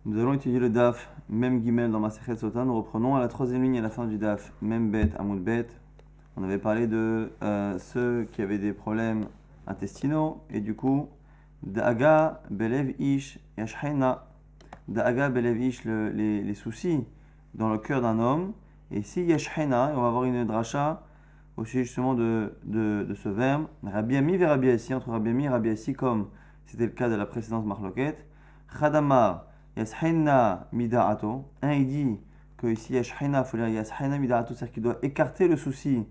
Nous allons étudier le DAF, même Gimel dans Masechet Sota. Nous reprenons à la troisième ligne à la fin du DAF, même Bet, Amoud Bet. On avait parlé de ceux qui avaient des problèmes intestinaux et du coup, Da'aga, Belev Ish, Yashhena. Da'aga, Belev Ish, les soucis dans le cœur d'un homme. Et si Yashhena, on va avoir une dracha au sujet justement de ce verbe, Rabbi Ami et Rabbi Assi, entre Rabbi Ami et Rabbi Assi, comme c'était le cas de la précédente Marloquette. Chadamar, Yashhena mida'ato. Un, il dit que ici Yashhena, il faut lire Yashhena mida'ato, c'est-à-dire qu'il doit écarter le souci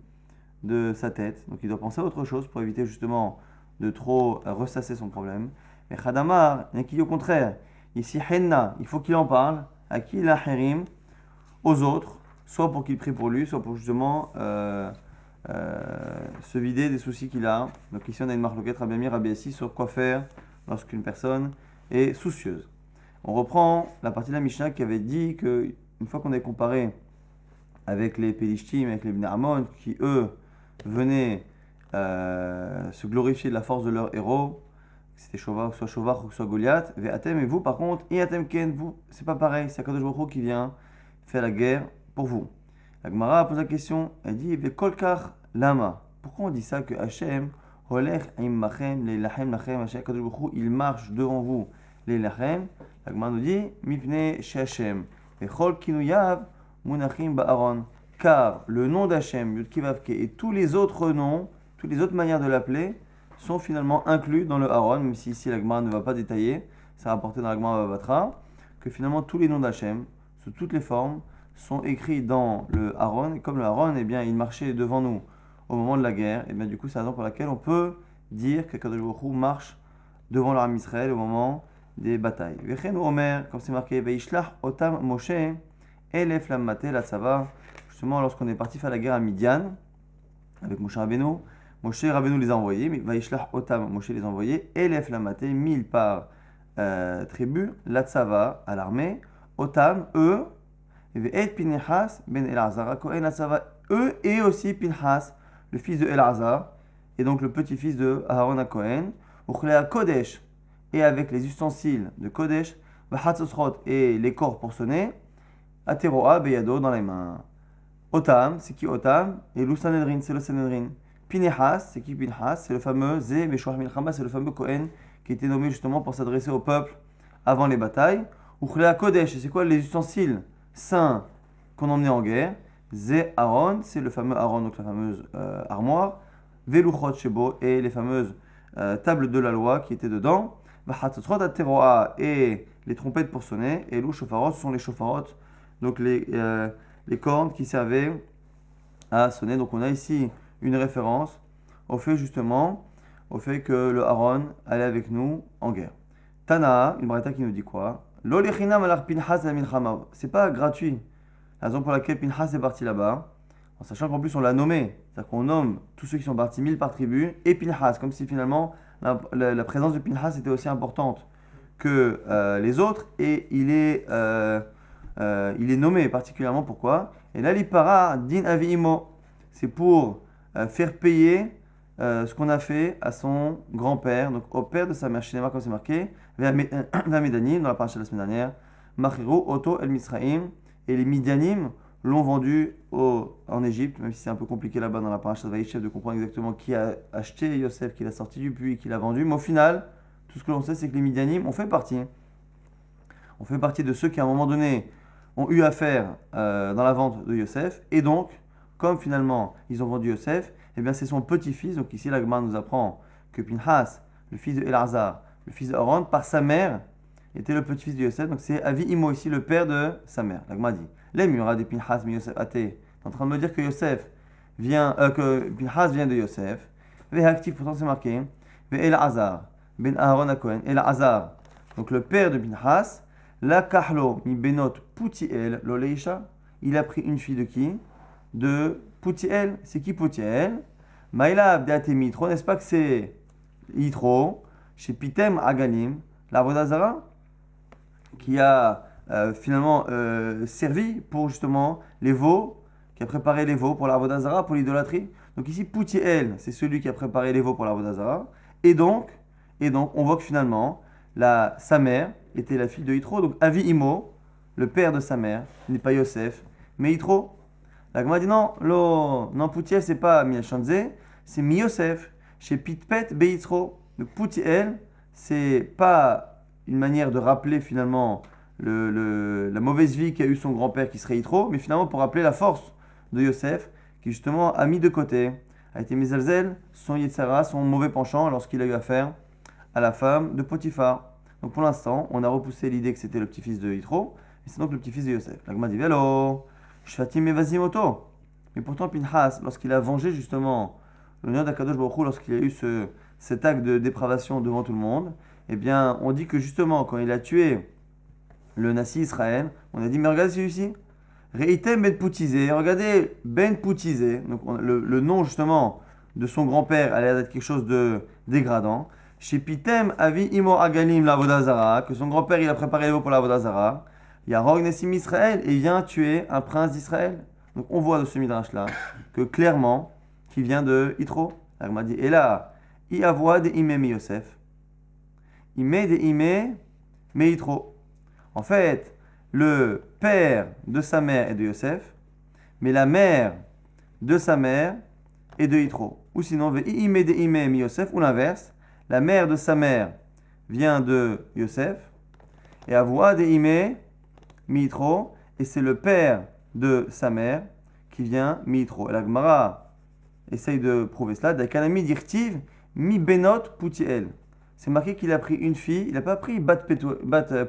de sa tête. Donc il doit penser à autre chose pour éviter justement de trop ressasser son problème. Mais Khadamar, il y a qui dit au contraire. Ici Henna, il faut qu'il en parle. À qui la Herim, aux autres, soit pour qu'il prie pour lui, soit pour justement se vider des soucis qu'il a. Donc ici on a une marloquette Rabbi Ami, Rabbi Assi sur quoi faire lorsqu'une personne est soucieuse. On reprend la partie de la Mishnah qui avait dit que une fois qu'on a comparé avec les Pélishtim, avec les Bnei Ammon, qui eux venaient se glorifier de la force de leur héros, c'était soit Shovar ou soit Goliath, Ve'atem, et vous par contre, Iatem Ken, vous, c'est pas pareil, c'est Akadosh Baruch Hu qui vient faire la guerre pour vous. La Gemara pose la question, elle dit, Ve'kolkar lama, pourquoi on dit ça que Hachem, Holech immachem, leilachem lachem, Hachem Akadosh Baruch Hu, il marche devant vous, leilachem, la Gemara nous dit, Mipne Shechem, Ve'chol kinuyav, Munachim ba'aron, car le nom d'Hachem, Yudkivavke, et tous les autres noms, toutes les autres manières de l'appeler, sont finalement inclus dans le Aaron, même si ici la Gemara ne va pas détailler, c'est rapporté dans la Gemara Bavatra, que finalement tous les noms d'Hachem, sous toutes les formes, sont écrits dans le Aaron, et comme le Aaron, eh bien, il marchait devant nous au moment de la guerre, et bien du coup c'est la raison pour laquelle on peut dire que Kadosh Baruch Hu marche devant l'armée Israël au moment des batailles. Vechen Omer, comme c'est marqué, Veishlach Otam Moshe, Elef Lammate la Tzava, justement lorsqu'on est parti faire la guerre à Midian, avec Moshe Rabbeinu, Moshe Rabbeinu les a envoyés, mais Vaishlach Otam, Moshe les a envoyés, Elef Lammate, 1000 par tribu, la Tzava à l'armée, Otam, eux, et Pinchas ben Elazar, Kohen la Tzava, eux et aussi Pinchas, le fils de Elazar, et donc le petit-fils de Aaron à Kohen, Uchlea Kodesh, et avec les ustensiles de Kodesh, Vahatzosrot et les corps pour sonner, Ateroa Beyado dans les mains. Otam, c'est qui Otam? Et Lou Sanhedrin, c'est le Sanhedrin. Pinehas, c'est qui Pinehas? C'est le fameux Zé Meshoach Milchama, c'est le fameux Kohen qui était nommé justement pour s'adresser au peuple avant les batailles. Uchlea Kodesh, c'est quoi les ustensiles saints qu'on emmenait en guerre? Zé Aaron, c'est le fameux Aaron, donc la fameuse armoire. Veluchot Shebo, et les fameuses tables de la loi qui étaient dedans. Vahatzosrot Ateroa, et les trompettes pour sonner. Et Lou Shofarot, ce sont les shofarot, donc les cornes qui servaient à sonner. Donc on a ici une référence au fait justement, au fait que le Aaron allait avec nous en guerre. Tana, une braïta qui nous dit quoi? Lo lechinam alar Pinchas la milchama. C'est pas gratuit. La raison pour laquelle Pinchas est parti là-bas, en sachant qu'en plus on l'a nommé, c'est-à-dire qu'on nomme tous ceux qui sont partis 1000 par tribu, et Pinchas, comme si finalement la présence de Pinchas était aussi importante que les autres, et il est nommé particulièrement pourquoi? Et là, l'ipara din aviimo, c'est pour faire payer ce qu'on a fait à son grand-père, donc au père de sa mère, Shinema, comme c'est marqué, Vamedanim, dans la paracha de la semaine dernière, Machiru, Oto, El Misraim, et les Midianim l'ont vendu en Égypte, même si c'est un peu compliqué là-bas dans la paracha de Vaïchev de comprendre exactement qui a acheté Yosef, qui l'a sorti du puits, qui l'a vendu, mais au final, tout ce que l'on sait, c'est que les Midianim ont fait partie. On fait partie de ceux qui, à un moment donné, ont eu affaire dans la vente de Yosef. Et donc, comme finalement, ils ont vendu Yosef, eh bien, c'est son petit-fils. Donc ici, la Gemara nous apprend que Pinchas, le fils de Elazar, le fils d'Aaron, par sa mère, était le petit-fils de Yosef. Donc c'est Avi Imo ici, le père de sa mère. La Gemara dit, les mura de Pinchas, mais Yosef athée. Tu es en train de me dire que que Pinchas vient de Yosef. Ve'actif, pourtant c'est marqué. Ve'Elazar, ben Aaron à Cohen. Elazar, donc le père de Pinchas, la kahlo mi benot Poutiel l'oleisha, il a pris une fille de qui? De Poutiel. C'est qui Poutiel? Maïla abdeate mitro, n'est-ce pas que c'est Yitro, chez Pitem Aganim, la Vodazara, qui a finalement servi pour justement les veaux, qui a préparé les veaux pour la Vodazara, pour l'idolâtrie. Donc ici, Poutiel, c'est celui qui a préparé les veaux pour la Vodazara. Et donc, on voit que finalement, sa mère était la fille de Yitro, donc Avi Imo, le père de sa mère, n'est pas Yosef, mais Yitro. La Gemara dit non, non, Poutiel, c'est pas Miachanze, c'est Mi Yosef, chez Pitpet Be Yitro. Donc Poutiel, c'est pas une manière de rappeler finalement la mauvaise vie qu'a eu son grand-père qui serait Yitro, mais finalement pour rappeler la force de Yosef, qui justement a mis de côté, a été Mizalzel, son Yetzara, son mauvais penchant lorsqu'il a eu affaire à la femme de Potiphar. Donc pour l'instant, on a repoussé l'idée que c'était le petit-fils de Yitro, et c'est donc le petit-fils de Yosef. La Gemara dit Vélo, Shvatim Evazimoto. Mais pourtant, Pinchas, lorsqu'il a vengé justement l'honneur d'Akadosh Baruch Hu, lorsqu'il a eu cet acte de dépravation devant tout le monde, eh bien, on dit que justement, quand il a tué le Nassi Israël, on a dit mais regardez celui-ci, Reitem Ben Poutizé, regardez Ben Poutizé, donc le nom justement de son grand-père allait être quelque chose de dégradant. Chez Pitem Avi Imo Agalim la Vodazara, que son grand-père il a préparé les veaux pour la Vodazara. Il y a Rog Nessim Israël et il vient tuer un prince d'Israël. Donc on voit de ce midrash-là que clairement, qui vient de Yitro. Il m'a dit, et là, il avoit de Ime mi Yosef. Il met des Ime mi Yitro. En fait, le père de sa mère est de Yosef, mais la mère de sa mère est de Yitro. Ou sinon, Ime de Ime mi Yosef, ou l'inverse, la mère de sa mère vient de Yosef, et avoit de Ime mi-Yitro, et c'est le père de sa mère qui vient mi-Yitro. Et la Gemara essaye de prouver cela. Dakanami dirtiv mi benot Poutiel. C'est marqué qu'il a pris une fille, il n'a pas pris bat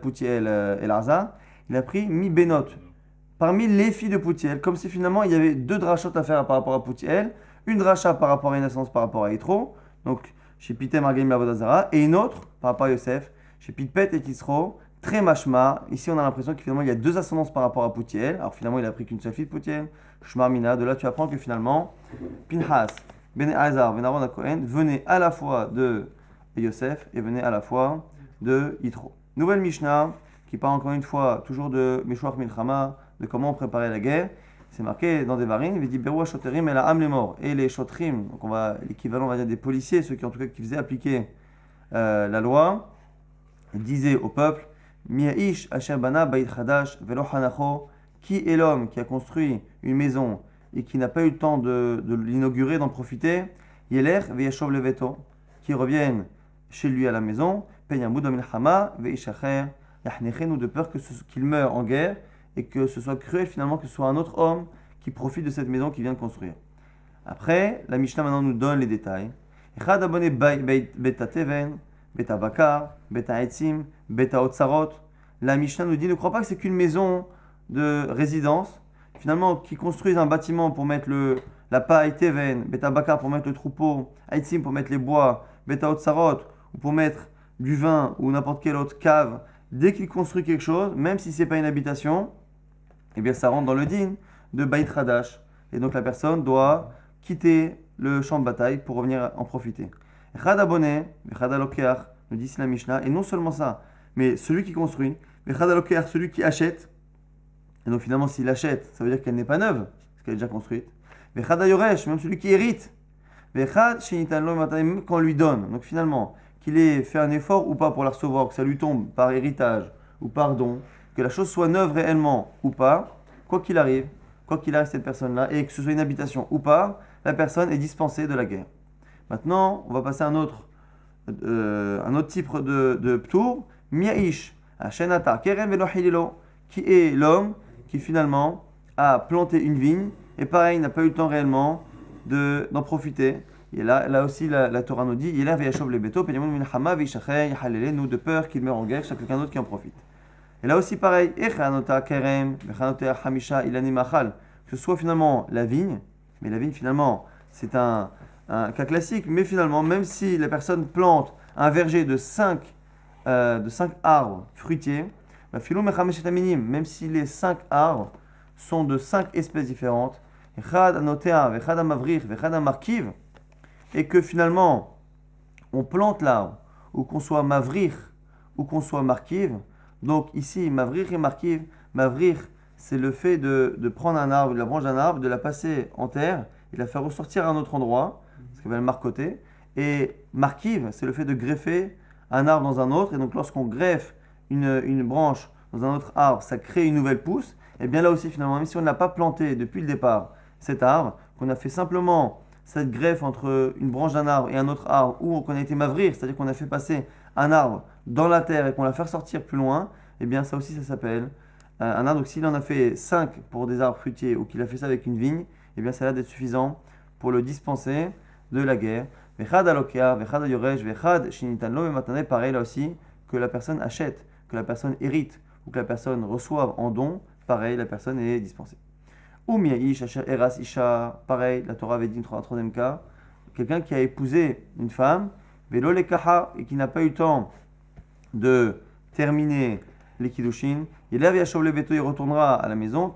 Poutiel El Arza, il a pris mi benot. Parmi les filles de Poutiel, comme si finalement il y avait deux drachot à faire par rapport à Poutiel, une dracha par rapport à une naissance par rapport à Yitro, donc chez Pitem Argaim Lavodazara, et une autre par rapport à Yosef, chez Pitpet et Tisro. Très mashma. Ici, on a l'impression que finalement, il y a deux ascendances par rapport à Poutiel. Alors finalement, il a pris qu'une seule fille de Poutiel. Shmar Mina. De là, tu apprends que finalement, Pinchas, Ben Azar, Ben Aaron Cohen venait à la fois de Yosef et venait à la fois de Yitro. Nouvelle Mishnah qui parle encore une fois toujours de Meshouach Milchama, de comment on préparait la guerre. C'est marqué dans des varines. Il dit Beroua Shoterim et la âme les morts. Et les Shotrim, donc l'équivalent, on va dire, des policiers, ceux qui en tout cas qui faisaient appliquer la loi, disaient au peuple Mia'ish Asher Bana Bait Chadash Velo Hanacho, qui est l'homme qui a construit une maison et qui n'a pas eu le temps de l'inaugurer, d'en profiter, Yeler Veyashov Leveto, qui reviennent chez lui à la maison, Penyamud Milchama Veishacher Yachnechenu, de peur qu'il meure en guerre et que ce soit cruel finalement que ce soit un autre homme qui profite de cette maison qu'il vient de construire. Après, la Mishnah maintenant nous donne les détails. Echad abone Beta Teven, Beta Bakar, Beta Etzim, Beta Otsarot. La Mishnah nous dit ne crois pas que c'est qu'une maison de résidence. Finalement, qui construisent un bâtiment pour mettre la paille Teven, Beta Bakar pour mettre le troupeau, Etzim pour mettre les bois, Beta Otsarot ou pour mettre du vin ou n'importe quelle autre cave. Dès qu'il construit quelque chose, même si ce n'est pas une habitation, eh bien ça rentre dans le din de Bait Hadash. Et donc la personne doit quitter le champ de bataille pour revenir en profiter. Echad abonné, Echad alokeach, nous dit ici la Mishnah, et non seulement ça, mais celui qui construit, Echad alokeach, celui qui achète, et donc finalement s'il achète, ça veut dire qu'elle n'est pas neuve, parce qu'elle est déjà construite. Echad ayoresh, même celui qui hérite. Echad shenitan lo matayim, qu'on lui donne. Donc finalement, qu'il ait fait un effort ou pas pour la recevoir, que ça lui tombe par héritage ou par don, que la chose soit neuve réellement ou pas, quoi qu'il arrive cette personne-là, et que ce soit une habitation ou pas, la personne est dispensée de la guerre. Maintenant, on va passer à un autre type de ptour, Mia'ish, Ashenata, Kerem Velo Hililo, qui est l'homme qui finalement a planté une vigne, et pareil, n'a pas eu le temps réellement d'en profiter. Et là aussi, la Torah nous dit, il a veyashov le beto, penyamon minchama veishacher yachalele, nous de peur qu'il meure en guerre, c'est quelqu'un d'autre qui en profite. Et là aussi, pareil, echanota kerem, vechanota hamisha ilani machal, que ce soit finalement la vigne, mais la vigne finalement, c'est un cas classique, mais finalement, même si la personne plante un verger de 5 arbres fruitiers, même si les 5 arbres sont de 5 espèces différentes, et que finalement, on plante l'arbre, ou qu'on soit mavrir, ou qu'on soit markiv. Donc ici, mavrir et markiv, mavrir, c'est le fait de prendre un arbre, la branche d'un arbre, de la passer en terre, et de la faire ressortir à un autre endroit, ce qu'on appelle marcoter. Et markiv, c'est le fait de greffer un arbre dans un autre, et donc lorsqu'on greffe une branche dans un autre arbre, ça crée une nouvelle pousse, et bien là aussi finalement, même si on ne l'a pas planté depuis le départ, cet arbre, qu'on a fait simplement cette greffe entre une branche d'un arbre et un autre arbre, ou qu'on a été mavrir, c'est-à-dire qu'on a fait passer un arbre dans la terre et qu'on l'a fait sortir plus loin, et bien ça aussi ça s'appelle un arbre. Donc s'il en a fait 5 pour des arbres fruitiers, ou qu'il a fait ça avec une vigne, et bien ça a l'air d'être suffisant pour le dispenser de la guerre. Vechad alokea, vechad yoresh, vechad shinitan lo matane, pareil là aussi, que la personne achète, que la personne hérite, ou que la personne reçoive en don, pareil, la personne est dispensée. Ou miaïsh, asher eras isha, pareil, la Torah avait dit un troisième cas, quelqu'un qui a épousé une femme, velo lekaha, et qui n'a pas eu le temps de terminer les kiddushin, il retournera à la maison,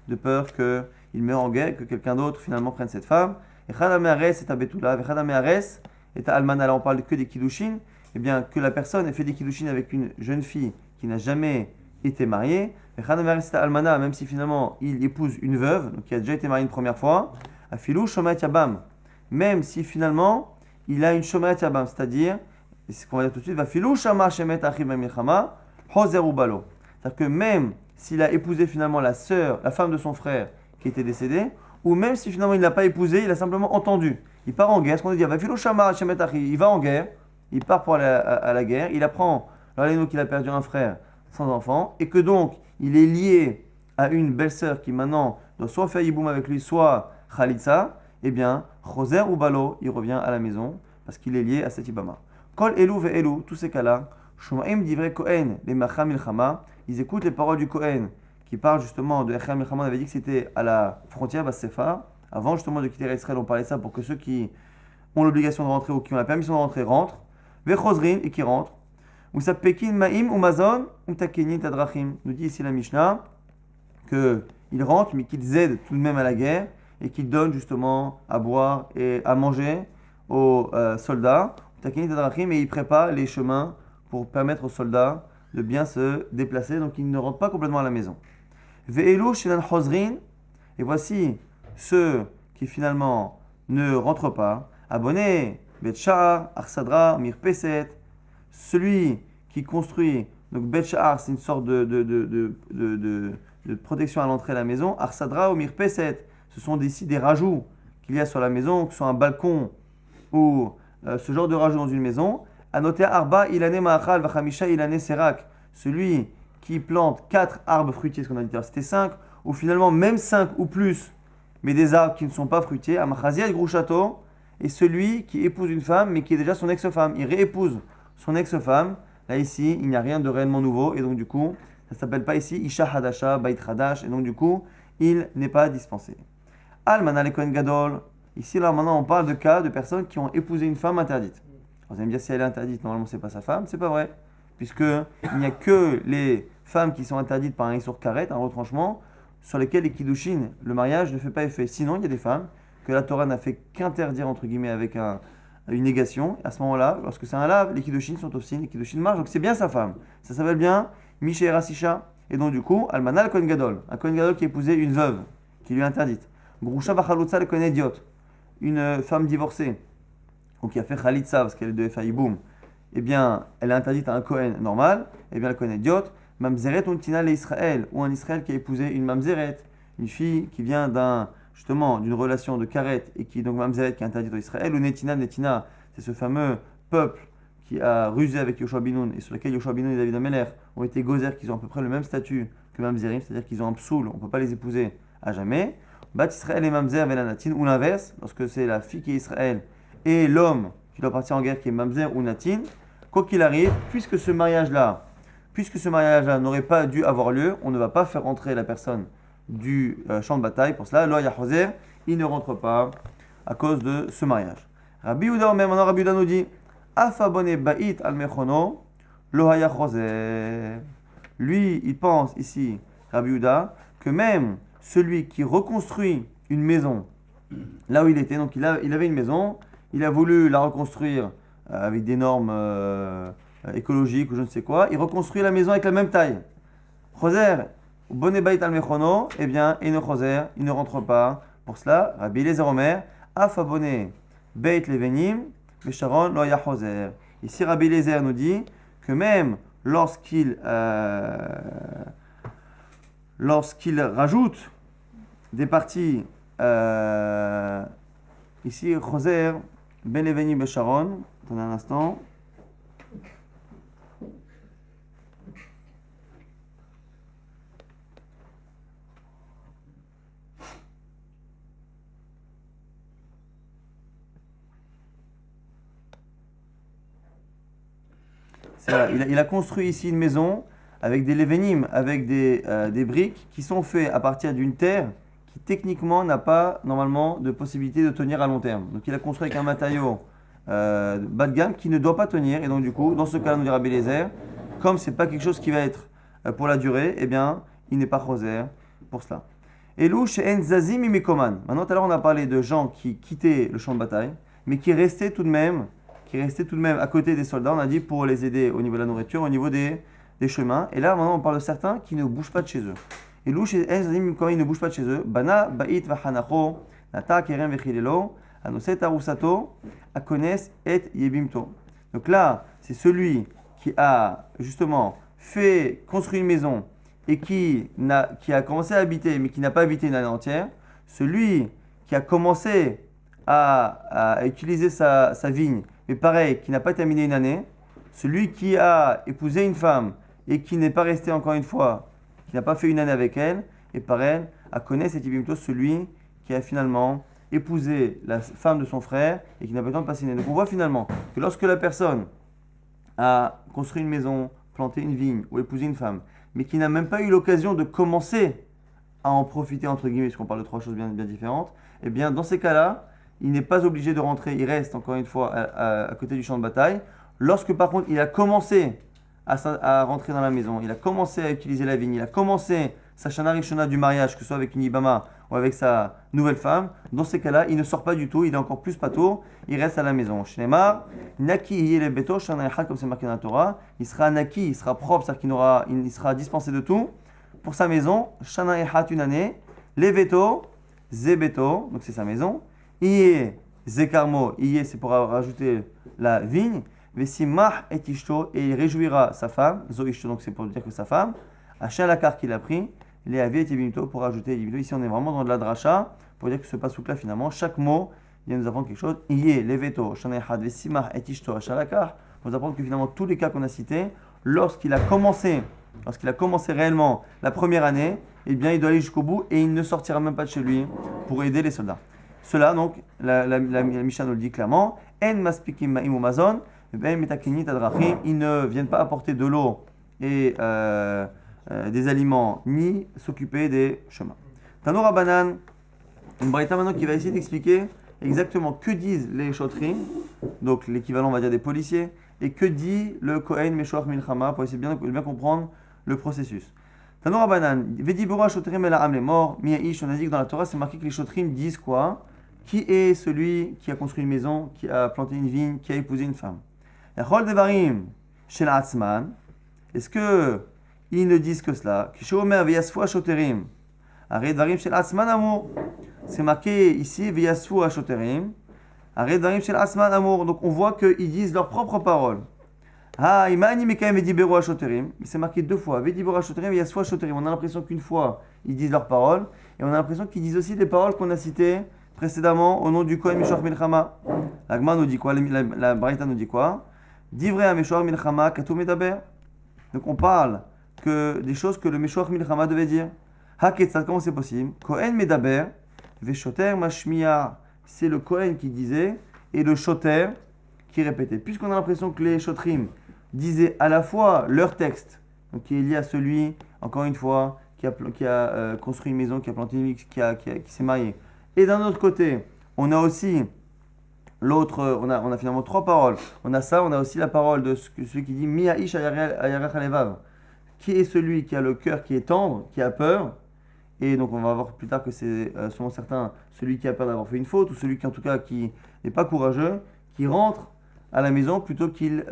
de peur qu'il meure en guerre, que quelqu'un d'autre finalement prenne cette femme. Et almana, là on parle que des kiddushin, et bien que la personne ait fait des kiddushin avec une jeune fille qui n'a jamais été mariée, almana, même si finalement il épouse une veuve, donc qui a déjà été mariée une première fois, afilou shomat yabam, même si finalement il a une shomat yabam, c'est-à-dire, et c'est ce qu'on va dire tout de suite, va filou shama shemet achiv milchama, hozer ou balo. C'est-à-dire que même s'il a épousé finalement la sœur, la femme de son frère qui était décédée, ou même si finalement il ne l'a pas épousé, il a simplement entendu. Il part en guerre, ce qu'on dit, va filou shama shemet achiv, il va en guerre, il part pour aller à la guerre, il apprend qu'il a perdu un frère sans enfant, et que donc il est lié à une belle-sœur qui maintenant doit soit faire yiboum avec lui, soit khalitsa, eh bien, hozer ou balo, il revient à la maison, parce qu'il est lié à cet ibama. Kol Elou ve Elou, tous ces cas-là, Shumaim divrei Kohen, les Macham Milchama, ils écoutent les paroles du Kohen, qui parlent justement de Echam Milchama. On avait dit que c'était à la frontière Bas-Sephar. Avant justement de quitter Israël, on parlait de ça pour que ceux qui ont l'obligation de rentrer ou qui ont la permission de rentrer rentrent. Vechozrin, et qui rentrent. Ou sa Pekin Maim ou Mazon, ou Takenin Tadrachim. Nous dit ici la Mishnah qu'ils rentrent, mais qu'ils aident tout de même à la guerre, et qu'ils donnent justement à boire et à manger aux soldats. Et il prépare les chemins pour permettre aux soldats de bien se déplacer, donc ils ne rentrent pas complètement à la maison. Ve'elu shenan hozrin, et voici ceux qui finalement ne rentrent pas. Abonné, Bet-Sha'ar, Arsadra, Mirpeset, celui qui construit, donc Bet-Sha'ar, c'est une sorte de protection à l'entrée de la maison. Arsadra ou Mirpeset, ce sont ici des rajouts qu'il y a sur la maison, que ce soit un balcon ou ce genre de rajout dans une maison. Anoté arba ilane ma'achal vachamisha ilane serak, celui qui plante 4 arbres fruitiers, ce qu'on a dit, c'était 5, ou finalement même 5 ou plus, mais des arbres qui ne sont pas fruitiers. Amachazia et Grouchato, et celui qui épouse une femme, mais qui est déjà son ex-femme. Il réépouse son ex-femme. Là, ici, il n'y a rien de réellement nouveau, et donc du coup, ça ne s'appelle pas ici Isha Hadasha, Bait Hadash, et donc du coup, il n'est pas dispensé. Almana le Kohen Gadol. Ici, là, maintenant, on parle de cas de personnes qui ont épousé une femme interdite. Vous allez me dire, si elle est interdite, normalement, c'est pas sa femme. C'est pas vrai. Puisqu'il n'y a que les femmes qui sont interdites par un issour karet, un retranchement, sur lesquels les kiddushin, le mariage ne fait pas effet. Sinon, il y a des femmes que la Torah n'a fait qu'interdire, entre guillemets, avec une négation. À ce moment-là, lorsque c'est un lave, les kiddushin sont aussi, les kiddushin marchent. Donc, c'est bien sa femme. Ça s'appelle bien Misha et Rasisha. Et donc, du coup, Almana le Kohen Gadol. Un Kohen Gadol qui a épousé une veuve, qui lui est interdite. Grusha Bachalutza le Kohen Idiot. Une femme divorcée, ou qui a fait Khalitsa parce qu'elle devait faire Yiboum, eh bien, elle est interdite à un Kohen normal, eh bien, le Kohen idiot, Mamzeret Untina le Israël, ou un Israël qui a épousé une Mamzeret, une fille qui vient d'une relation de Karet, et qui, donc Mamzeret, qui est interdite au Israël, ou Netina, c'est ce fameux peuple qui a rusé avec Yoshua Binoun, et sur lequel Yoshua Binoun et David Ameler ont été gozer, qui ont à peu près le même statut que Mamzerim, c'est-à-dire qu'ils ont un psoul, on ne peut pas les épouser à jamais. Bat Israël et Mamzer Velanatin, ou l'inverse, lorsque c'est la fille qui est Israël et l'homme qui doit partir en guerre qui est Mamzer ou Natin, quoi qu'il arrive, puisque ce mariage-là n'aurait pas dû avoir lieu, on ne va pas faire rentrer la personne du champ de bataille. Pour cela, Lo Yahoser, il ne rentre pas à cause de ce mariage. Rabbi Yehuda, même maintenant Rabbi Yehuda nous dit, Afabone Ba'it al Mechono, Lo Yahoser. Lui, il pense ici, Rabbi Yehuda, que même celui qui reconstruit une maison là où il était, donc il avait une maison, il a voulu la reconstruire avec des normes écologiques ou je ne sais quoi, il reconstruit la maison avec la même taille. Choser, Bonne Bait al Mechono, eh bien, et ne Choser, il ne rentre pas. Pour cela, Rabbi Eliezer Omer, Afabone Beit Levenim, Besharon lo ya choser. Ici, Rabbi Eliezer nous dit que même lorsqu'il rajoute des parties, ici, choser, ben leveni besharon, attendez un instant. Il a construit ici une maison avec des levenim, avec des briques qui sont faites à partir d'une terre qui techniquement n'a pas normalement de possibilité de tenir à long terme. Donc il a construit avec un matériau bas de gamme qui ne doit pas tenir. Et donc du coup, dans ce cas-là, nous dit Rabbi Eliezer, comme c'est pas quelque chose qui va être pour la durée, eh bien, il n'est pas choser pour cela. Elou she'en zazim imikoman. Maintenant, tout à l'heure, on a parlé de gens qui quittaient le champ de bataille, mais qui restaient tout de même à côté des soldats, on a dit pour les aider au niveau de la nourriture, au niveau des chemins. Et là, maintenant, on parle de certains qui ne bougent pas de chez eux. Et louch et ezazim quand ils ne bougent pas de chez eux, bana ba'it vachanacho, nata kerem vechilelo, anoset arusato, akones et yebimto. Donc là, c'est celui qui a justement construit une maison et qui a commencé à habiter, mais qui n'a pas habité une année entière. Celui qui a commencé à utiliser sa vigne, mais pareil, qui n'a pas terminé une année, celui qui a épousé une femme et qui n'est pas resté encore une fois, qui n'a pas fait une année avec elle, et par elle, à connaître cet ibimto, celui qui a finalement épousé la femme de son frère et qui n'a pas eu le temps de passer une année. Donc on voit finalement que lorsque la personne a construit une maison, planté une vigne ou épousé une femme, mais qui n'a même pas eu l'occasion de commencer à en profiter, entre guillemets, puisqu'on parle de trois choses bien différentes, eh bien dans ces cas-là, il n'est pas obligé de rentrer, il reste encore une fois à côté du champ de bataille. Lorsque par contre il a commencé à rentrer dans la maison, il a commencé à utiliser la vigne, il a commencé sa shana rishona du mariage, que ce soit avec une ibama ou avec sa nouvelle femme, dans ces cas-là, il ne sort pas du tout, il est encore plus patour, il reste à la maison. Shnemar, naki yele beto, shana echad, comme c'est marqué dans la Torah, il sera naki, il sera propre, c'est-à-dire qu'il sera dispensé de tout pour sa maison, shana echad une année, leveto, zebeto, donc c'est sa maison. Iye zekarmo, iye c'est pour rajouter la vigne. Vesimach et ishto, et il réjouira sa femme. Zo ishto, donc c'est pour dire que sa femme. Hachin lakar qu'il a pris. Les avi et ibimto pour rajouter ibimto. Ici on est vraiment dans de la dracha pour dire que ce pasouk là finalement chaque mot vient nous apprendre quelque chose. Iye leveto shanehad vesimach et ishto hachin lakar. Nous apprendre que finalement tous les cas qu'on a cités, lorsqu'il a commencé réellement la première année, eh bien il doit aller jusqu'au bout et il ne sortira même pas de chez lui pour aider les soldats. Cela, donc, la Mishnah nous le dit clairement, en maspikim ma'im ou mazon, ils ne viennent pas apporter de l'eau et des aliments, ni s'occuper des chemins. Tano Rabbanan, une braïta maintenant qui va essayer d'expliquer exactement que disent les chotrim, donc l'équivalent, on va dire, des policiers, et que dit le Kohen Meshoach Milchama, pour essayer de bien comprendre le processus. Tano Rabbanan, Vedibura Shotrim el ha'am les morts, Miya'ish, on a dit que dans la Torah, c'est marqué que les chotrim disent quoi? Qui est celui qui a construit une maison, qui a planté une vigne, qui a épousé une femme? Est-ce qu'ils ne disent que cela? C'est marqué ici, donc on voit qu'ils disent leurs propres paroles. C'est marqué deux fois. On a l'impression qu'une fois, ils disent leurs paroles, et on a l'impression qu'ils disent aussi les paroles qu'on a citées précédemment au nom du Kohen Meshoach Milchama. La Gemara nous dit quoi? La Braïta nous dit quoi? Divrei HaMeshoach Milchama katu medaber. Donc on parle que des choses que le Meshoach Milchama devait dire. Haketzat, comment c'est possible? Kohen medaber veshoter mashmiya. C'est le Kohen qui disait et le shoter qui répétait. Puisqu'on a l'impression que les shotrim disaient à la fois leur texte, donc qui est lié à celui, encore une fois, qui a construit une maison, qui a planté une vigne, qui s'est marié. Et d'un autre côté, on a aussi l'autre, on a finalement trois paroles. On a aussi la parole de celui qui dit Miya'ish ayarech alevav, qui est celui qui a le cœur qui est tendre, qui a peur. Et donc on va voir plus tard que c'est selon certains celui qui a peur d'avoir fait une faute, ou celui qui en tout cas qui n'est pas courageux, qui rentre à la maison plutôt qu'il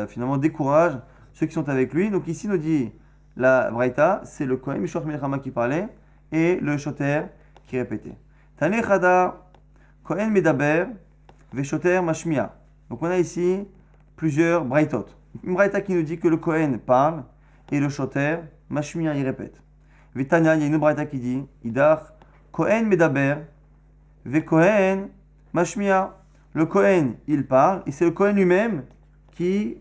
finalement décourage ceux qui sont avec lui. Donc ici nous dit la Braïta, c'est le Kohen Meshoach Milchama qui parlait et le Shoter qui répétait. Tane Chada, Kohen Medaber, Veshoter Mashmiya. Donc on a ici plusieurs braïtot. Une braïta qui nous dit que le Kohen parle et le shoter, mashmiya, il répète. Vetanya, il y a une braïta qui dit, idar, Kohen medaber, ve Kohen mashmiya. Le Kohen, il parle, et c'est le Kohen lui-même qui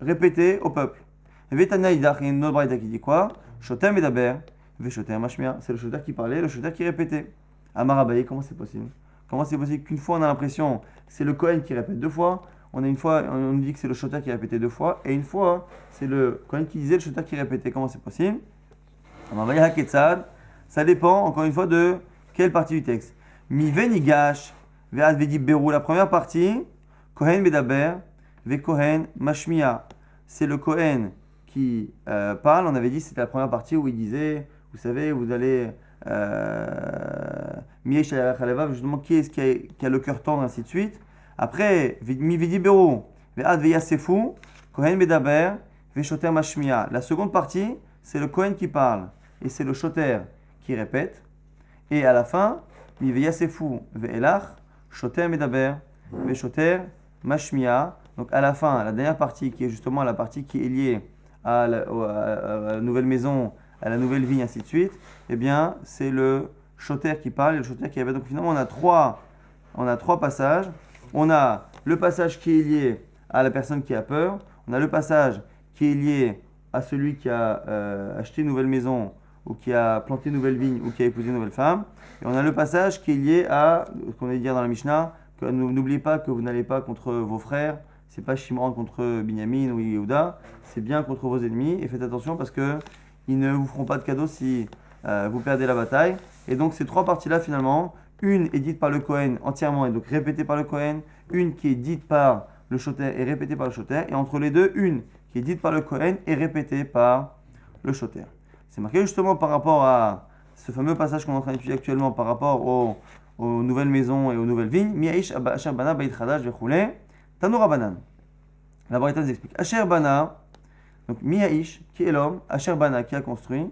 répétait au peuple. Vetanya, idar, il y a une autre braïta qui dit quoi? Shoter medaber, ve shoter mashmiya. C'est le shoter qui parlait, le shoter qui répétait. Amarabaye, comment c'est possible? Comment c'est possible qu'une fois on a l'impression c'est le Kohen qui répète deux fois, on a une fois on nous dit que c'est le shoter qui répétait deux fois, et une fois c'est le Kohen qui disait le shoter qui répétait. Comment c'est possible? Amarabaye haketsad, ça dépend encore une fois de quelle partie du texte. Mi venigash ve'ad vedi beru, la première partie, Kohen medaber ve Kohen mashmiya. C'est le Kohen qui parle, on avait dit c'était la première partie où il disait, vous savez, vous allez justement qui est-ce qui a le cœur tendre, ainsi de suite. Après, mi vidi beru ve'ad veyasefu Kohen medaber ve shoter mashmiya. La seconde partie, c'est le Kohen qui parle et c'est le shoter qui répète. Et à la fin, mi veyasefu ve'elach shoter medaber ve shoter mashmiya. Donc à la fin, la dernière partie qui est justement la partie qui est liée à la nouvelle maison, à la nouvelle vigne, ainsi de suite, eh bien, c'est le shoter qui parle et le shoter qui répète. Donc finalement, on a trois passages. On a le passage qui est lié à la personne qui a peur. On a le passage qui est lié à celui qui a acheté une nouvelle maison ou qui a planté une nouvelle vigne ou qui a épousé une nouvelle femme. Et on a le passage qui est lié à ce qu'on a dit dans la Mishnah, que n'oubliez pas que vous n'allez pas contre vos frères. C'est pas Shimron contre Binyamin ou Yehuda, c'est bien contre vos ennemis. Et faites attention parce que ils ne vous feront pas de cadeau si vous perdez la bataille. Et donc ces trois parties-là finalement, une est dite par le Kohen entièrement et donc répétée par le Kohen, une qui est dite par le shoter et répétée par le shoter, et entre les deux, une qui est dite par le Kohen et répétée par le shoter. C'est marqué justement par rapport à ce fameux passage qu'on est en train d'étudier actuellement par rapport aux nouvelles maisons et aux nouvelles vignes. Mi'aish asher bana bait chadash vechule tanura banan. La Braïta nous explique. Asher bana, donc Miaïch, qui est l'homme, Asher bana, qui a construit.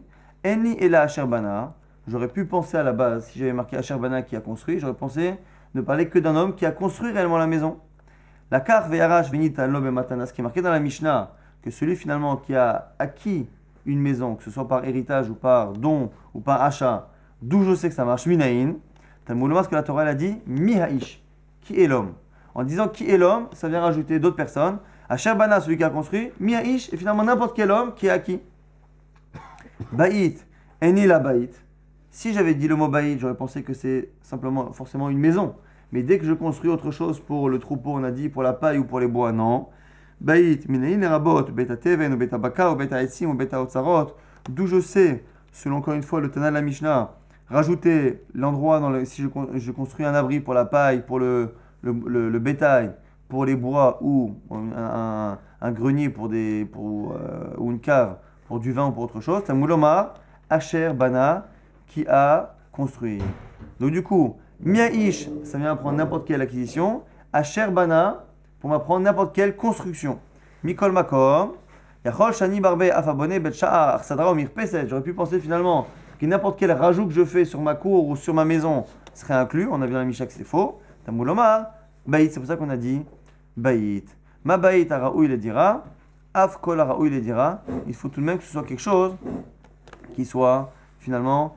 Eni ela Asher bana. J'aurais pu penser à la base, si j'avais marqué Asher bana qui a construit, j'aurais pensé ne parler que d'un homme qui a construit réellement la maison. La kar ve'arash venita lob et matana, ce qui est marqué dans la Mishnah, que celui finalement qui a acquis une maison, que ce soit par héritage ou par don ou par achat, d'où je sais que ça marche, minaïn, Talmud, ce que la Torah elle a dit, Mihaïch, qui est l'homme. En disant qui est l'homme, ça vient rajouter d'autres personnes. Asher bana, celui qui a construit, Mihaïch, et finalement n'importe quel homme qui a acquis. Baït, eni la baït. Si j'avais dit le mot baït, j'aurais pensé que c'est simplement, forcément une maison. Mais dès que je construis autre chose pour le troupeau, on a dit pour la paille ou pour les bois, non. Baït, minaïn les rabot, beta teven, ou beta baka, ou beta etzim, ou beta otsarot. D'où je sais, selon encore une fois le Tana de la Mishnah, rajouter l'endroit si je construis un abri pour la paille, pour le bétail, pour les bois ou un grenier ou une cave pour du vin ou pour autre chose. Tamoulomar, Asher Bana, qui a construit. Donc du coup, Miaïch, ça vient prendre n'importe quelle acquisition. Asher Bana, pour m'apprendre n'importe quelle construction. Mikol Makom, Yachol Shani Barbe Afabone Betcha Arsadra Omir Peset. J'aurais pu penser finalement que n'importe quel rajout que je fais sur ma cour ou sur ma maison serait inclus. On a vu dans la Mishnah que c'est faux. Tamoulomar, Baït, c'est pour ça qu'on a dit Baït. Ma Baït à Raoui le dira, Af Kol à Raoui le dira. Il faut tout de même que ce soit quelque chose qui soit finalement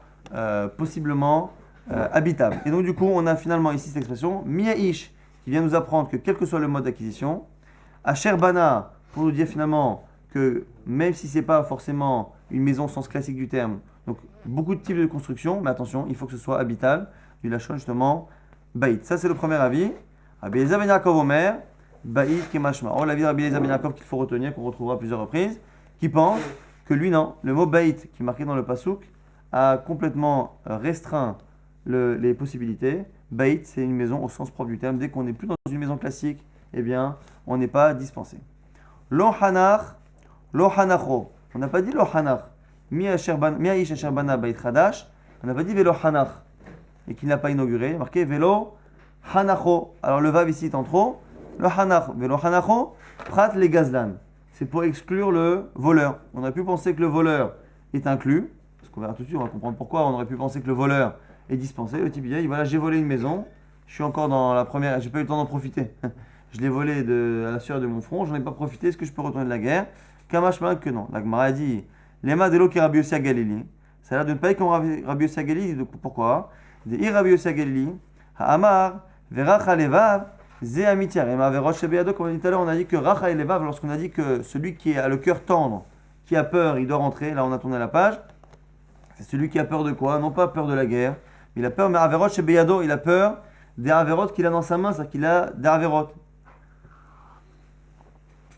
possiblement habitable. Et donc du coup, on a finalement ici cette expression Miaïch qui vient nous apprendre que quel que soit le mode d'acquisition, Asher Bana pour nous dire finalement que même si c'est pas forcément une maison au sens classique du terme, donc beaucoup de types de construction, mais attention, il faut que ce soit habitable. Du lachon justement Baït. Ça c'est le premier avis. Rabbi Eliezer ben Yaakov Omer, Baït Kemashma. Or, l'avis de Rabbi Eliezer ben Yaakov qu'il faut retenir, qu'on retrouvera à plusieurs reprises, qui pense que lui, non, le mot Baït qui est marqué dans le Passouk a complètement restreint les possibilités. Baït, c'est une maison au sens propre du terme. Dès qu'on n'est plus dans une maison classique, eh bien, on n'est pas dispensé. Lo hanach, lo hanacho. On n'a pas dit lo hanach. Miaïsh asher bana Baït Chadash. On n'a pas dit velo hanach. Et qu'il n'a pas inauguré. Il y a marqué velo hanacho. Alors le vav ici est en trop. Le hanach, velo hanacho, prat le gazlan. C'est pour exclure le voleur. On aurait pu penser que le voleur est inclus. Parce qu'on verra tout de suite, on va comprendre pourquoi. On aurait pu penser que le voleur est dispensé. Le type il dit voilà, j'ai volé une maison. Je suis encore dans la première. J'ai pas eu le temps d'en profiter. je l'ai volé à la sueur de mon front, j'en ai pas profité, est-ce que je peux retourner de la guerre? Kamash malin que non. La Gemara a dit, Lema de l'eau qui Rabbi Yossi à Galili. Ça a l'air de ne pas être comme Rabbi Yossi à Galili. Pourquoi? Des Rabbi Yossi à Galili, Ha'amar, Veracha Levav, Ze Amitiar. Et Maverosh Shebeado, comme on a dit tout à l'heure, on a dit que Racha et Levav, lorsqu'on a dit que celui qui a le cœur tendre, qui a peur, il doit rentrer. Là, on a tourné la page. C'est celui qui a peur de quoi? Non pas peur de la guerre. Il a peur, mais Averot Shebeado, il a peur des Averot qu'il a dans sa main, c'est-à-dire qu'il a des Averot.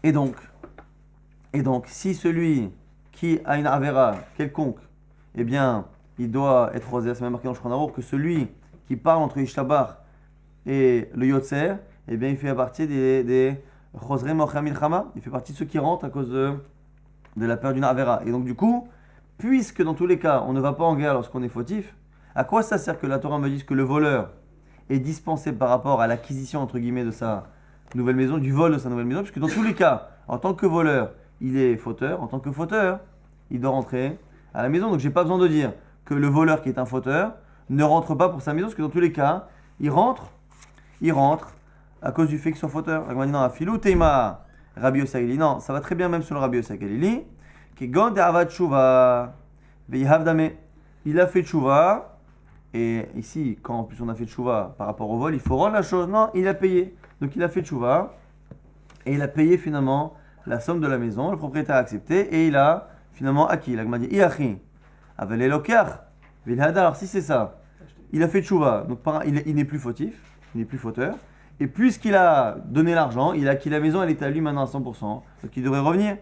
Et donc, si celui qui a une Avera quelconque, eh bien, il doit être rosé, c'est même marqué dans le Shulchan Aruch, que celui qui parle entre Ishtabach et le Yotzer, eh bien, il fait partie des Chosrei Mocha Milchama, il fait partie de ceux qui rentrent à cause de la peur d'une Avera. Et donc, du coup, puisque dans tous les cas, on ne va pas en guerre lorsqu'on est fautif, à quoi ça sert que la Torah me dise que le voleur est dispensé par rapport à l'acquisition, entre guillemets, de sa nouvelle maison, du vol de sa nouvelle maison, puisque dans tous les cas, en tant que voleur, il est fauteur, en tant que fauteur, il doit rentrer à la maison. Donc j'ai pas besoin de dire que le voleur qui est un fauteur ne rentre pas pour sa maison, parce que dans tous les cas, il rentre à cause du fait qu'il soit fauteur. On dit non, Afilou Teima, Rabbi Yossi Galili, non, ça va très bien même sur le Rabbi Yossi Galili, qui gond avad tshuva, veihav dame, il a fait tshuva. Et ici, quand en plus on a fait tchouva par rapport au vol, il faut rendre la chose. Non, il a payé. Donc il a fait tchouva et il a payé finalement la somme de la maison. Le propriétaire a accepté et il a finalement acquis. Il a dit Iachi, avec les lokar, vilhada. Alors si c'est ça, il a fait tchouva. Donc il n'est plus fautif, il n'est plus fauteur. Et puisqu'il a donné l'argent, il a acquis la maison, elle est à lui maintenant à 100%. Donc il devrait revenir.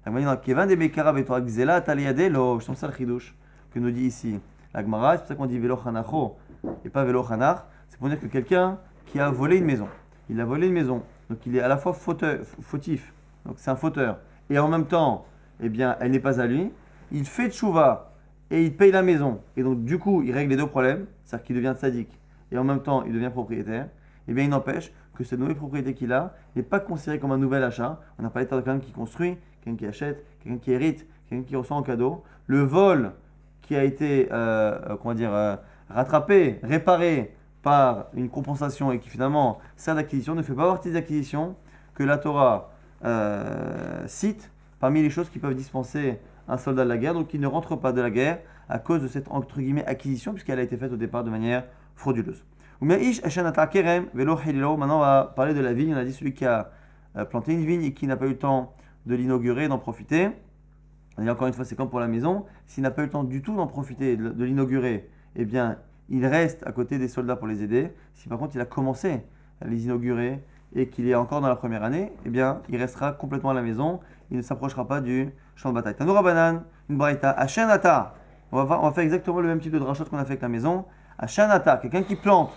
Il a dit Kevin de Bekara Betora Gzela Taliade Lo. Je sens ça le chidouche que nous dit ici la Gemara, c'est pour ça qu'on dit Velo Chanacho et pas Velo Chanach. C'est pour dire que quelqu'un qui a volé une maison, il a volé une maison, donc il est à la fois fautif, donc c'est un fauteur, et en même temps, eh bien, elle n'est pas à lui, il fait tchouva et il paye la maison, et donc du coup, il règle les deux problèmes, c'est-à-dire qu'il devient sadique, et en même temps, il devient propriétaire, eh bien, il n'empêche que cette nouvelle propriété qu'il a n'est pas considérée comme un nouvel achat. On n'a pas parlé de quelqu'un qui construit, quelqu'un qui achète, quelqu'un qui hérite, quelqu'un qui reçoit en cadeau. Le vol qui a été rattrapé, réparé par une compensation et qui finalement sert d'acquisition, ne fait pas partie des acquisitions que la Torah cite parmi les choses qui peuvent dispenser un soldat de la guerre, donc il ne rentre pas de la guerre à cause de cette entre guillemets acquisition, puisqu'elle a été faite au départ de manière frauduleuse. Maintenant on va parler de la vigne. On a dit celui qui a planté une vigne et qui n'a pas eu le temps de l'inaugurer, d'en profiter. Et encore une fois, c'est comme pour la maison. S'il n'a pas eu le temps du tout d'en profiter, de l'inaugurer, eh bien, il reste à côté des soldats pour les aider. Si par contre, il a commencé à les inaugurer et qu'il est encore dans la première année, eh bien, il restera complètement à la maison. Il ne s'approchera pas du champ de bataille. Tanoura Banan, une braïta, Ashanata. On va faire exactement le même type de drachot qu'on a fait avec la maison. Ashanata, quelqu'un qui plante.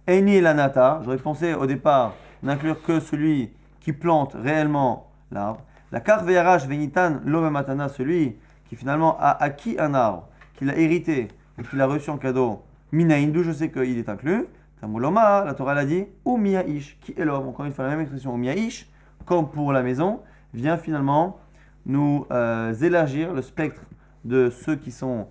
Eni Lanata. J'aurais pensé au départ n'inclure que celui qui plante réellement l'arbre. La Karveyarash Venitan Lovematana, celui qui finalement a acquis un arbre, qu'il a hérité ou qu'il a reçu en cadeau, Mina Hindu, je sais qu'il est inclus. Tamuloma, la Torah l'a dit, ou Miaïsh, qui est l'homme. Encore une fois, la même expression, ou Miaïsh, comme pour la maison, vient finalement nous élargir le spectre de ceux qui sont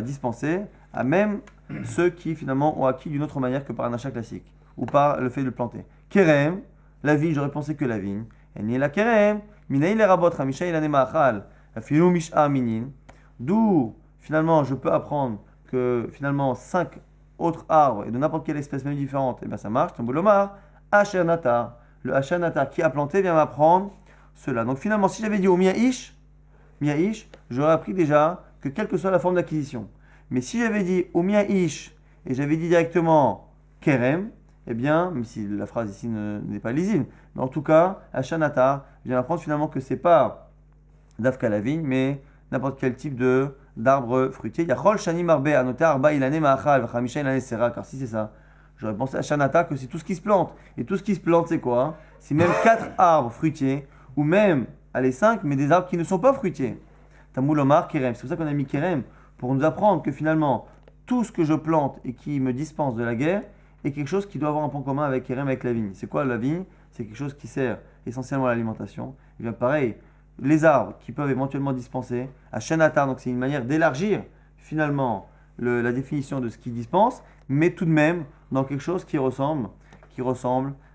dispensés à même ceux qui finalement ont acquis d'une autre manière que par un achat classique ou par le fait de le planter. Kerem, la vigne, j'aurais pensé que la vigne. Elle n'est la Kerem. D'où finalement je peux apprendre que finalement 5 autres arbres et de n'importe quelle espèce même différente, et bien ça marche. Asher Natar, le Asher Natar qui a planté vient m'apprendre cela. Donc finalement si j'avais dit au Miaïsh, j'aurais appris déjà que quelle que soit la forme d'acquisition. Mais si j'avais dit au Miaïsh et j'avais dit directement Kerem, eh bien, même si la phrase ici n'est pas lisible, mais en tout cas, Ashanata vient apprendre finalement que c'est pas d'Afka la vigne, mais n'importe quel type d'arbre fruitier. Il y a Chol Shani Marbe, à noter Arba Ilane Ma'achal, Vachamisha Ilane Sera, car si c'est ça, j'aurais pensé à Ashanata que c'est tout ce qui se plante. Et tout ce qui se plante, c'est quoi? C'est même 4 arbres fruitiers, ou même, allez, 5, mais des arbres qui ne sont pas fruitiers. Tamoulomar Kerem, c'est pour ça qu'on a mis Kerem, pour nous apprendre que finalement, tout ce que je plante et qui me dispense de la guerre, est quelque chose qui doit avoir un point commun avec Kerem, avec la vigne. C'est quoi la vigne? C'est quelque chose qui sert essentiellement à l'alimentation. Et bien pareil, les arbres qui peuvent éventuellement dispenser, à Shanatar, donc c'est une manière d'élargir finalement la définition de ce qui dispense, mais tout de même dans quelque chose qui ressemble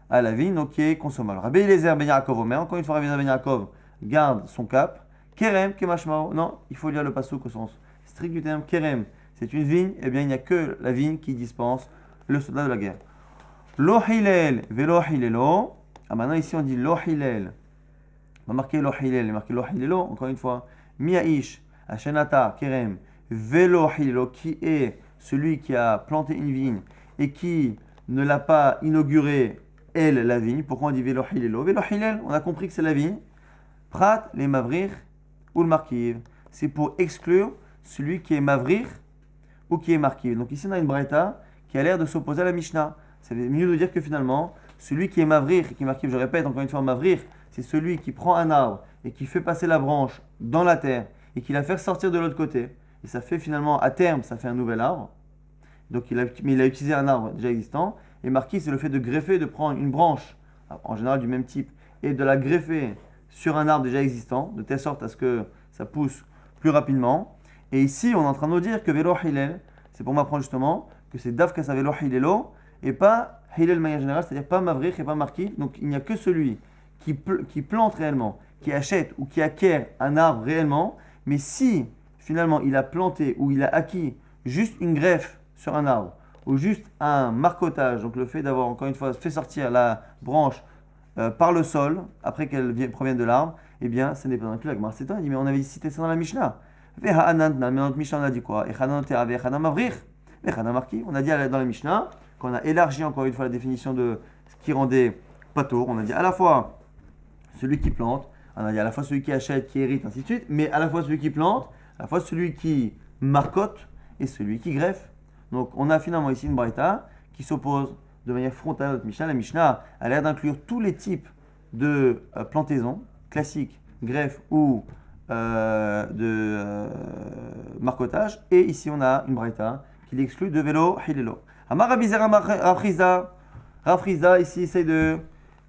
à la vigne, donc qui est consommable. Rabbi Eliezer ben Yaakov Omer, encore une fois, Rabbi Eliezer ben Yaakov garde son cap. Kerem, Kemashmao, non, il faut lire le passouk au sens strict du terme. Kerem, c'est une vigne, et bien il n'y a que la vigne qui dispense le soldat de la guerre. Lo Hilel, Velo Hilelo. Ah, maintenant ici on dit Lo Hilel. On va marquer Lo Hilel, marquer Lo Hilelo, encore une fois. Miaish, Ashenata, Kerem, Velo Hilelo, qui est celui qui a planté une vigne et qui ne l'a pas inaugurée, elle, la vigne. Pourquoi on dit Velo Hilelo? Velo Hilel, on a compris que c'est la vigne. Prat, les Mavrir ou le Markiv. C'est pour exclure celui qui est Mavrir ou qui est Markiv. Donc ici on a une Braïta qui a l'air de s'opposer à la Mishnah. C'est mieux de dire que finalement, celui qui est Mavrir et qui est Markiv, je répète encore une fois, Mavrir, c'est celui qui prend un arbre et qui fait passer la branche dans la terre et qui la fait sortir de l'autre côté. Et ça fait finalement, à terme, ça fait un nouvel arbre. Donc mais il a utilisé un arbre déjà existant. Et Markiv, c'est le fait de greffer, de prendre une branche, en général du même type, et de la greffer sur un arbre déjà existant, de telle sorte à ce que ça pousse plus rapidement. Et ici, on est en train de nous dire que Velo Hilel, c'est pour m'apprendre justement que c'est Daf Kasa Velo Hilelo, et pas Hilel de manière générale, c'est-à-dire pas Mavrir et pas Markiv. Donc il n'y a que celui qui plante réellement, qui achète ou qui acquiert un arbre réellement, mais si finalement il a planté ou il a acquis juste une greffe sur un arbre, ou juste un marcotage, donc le fait d'avoir encore une fois fait sortir la branche par le sol, après qu'elle provienne de l'arbre, eh bien, ce n'est pas inclus. La Gemara s'étonne, il dit, mais on avait cité ça dans la Mishnah. Mais dans notre Mishnah, on a dit quoi? On a dit dans la Mishnah qu'on a élargi encore une fois la définition de ce qui rendait patour. On a dit à la fois celui qui plante, on a dit à la fois celui qui achète, qui hérite, ainsi de suite, mais à la fois celui qui plante, à la fois celui qui marcotte et celui qui greffe. Donc, on a finalement ici une braïta qui s'oppose de manière frontale à notre Mishnah. La Mishnah a l'air d'inclure tous les types de plantaison, classique, greffe ou de marcotage. Et ici, on a une braïta qui l'exclut de Velo Hilelo. Amar Rabizera Rafrizda, ici, essaye de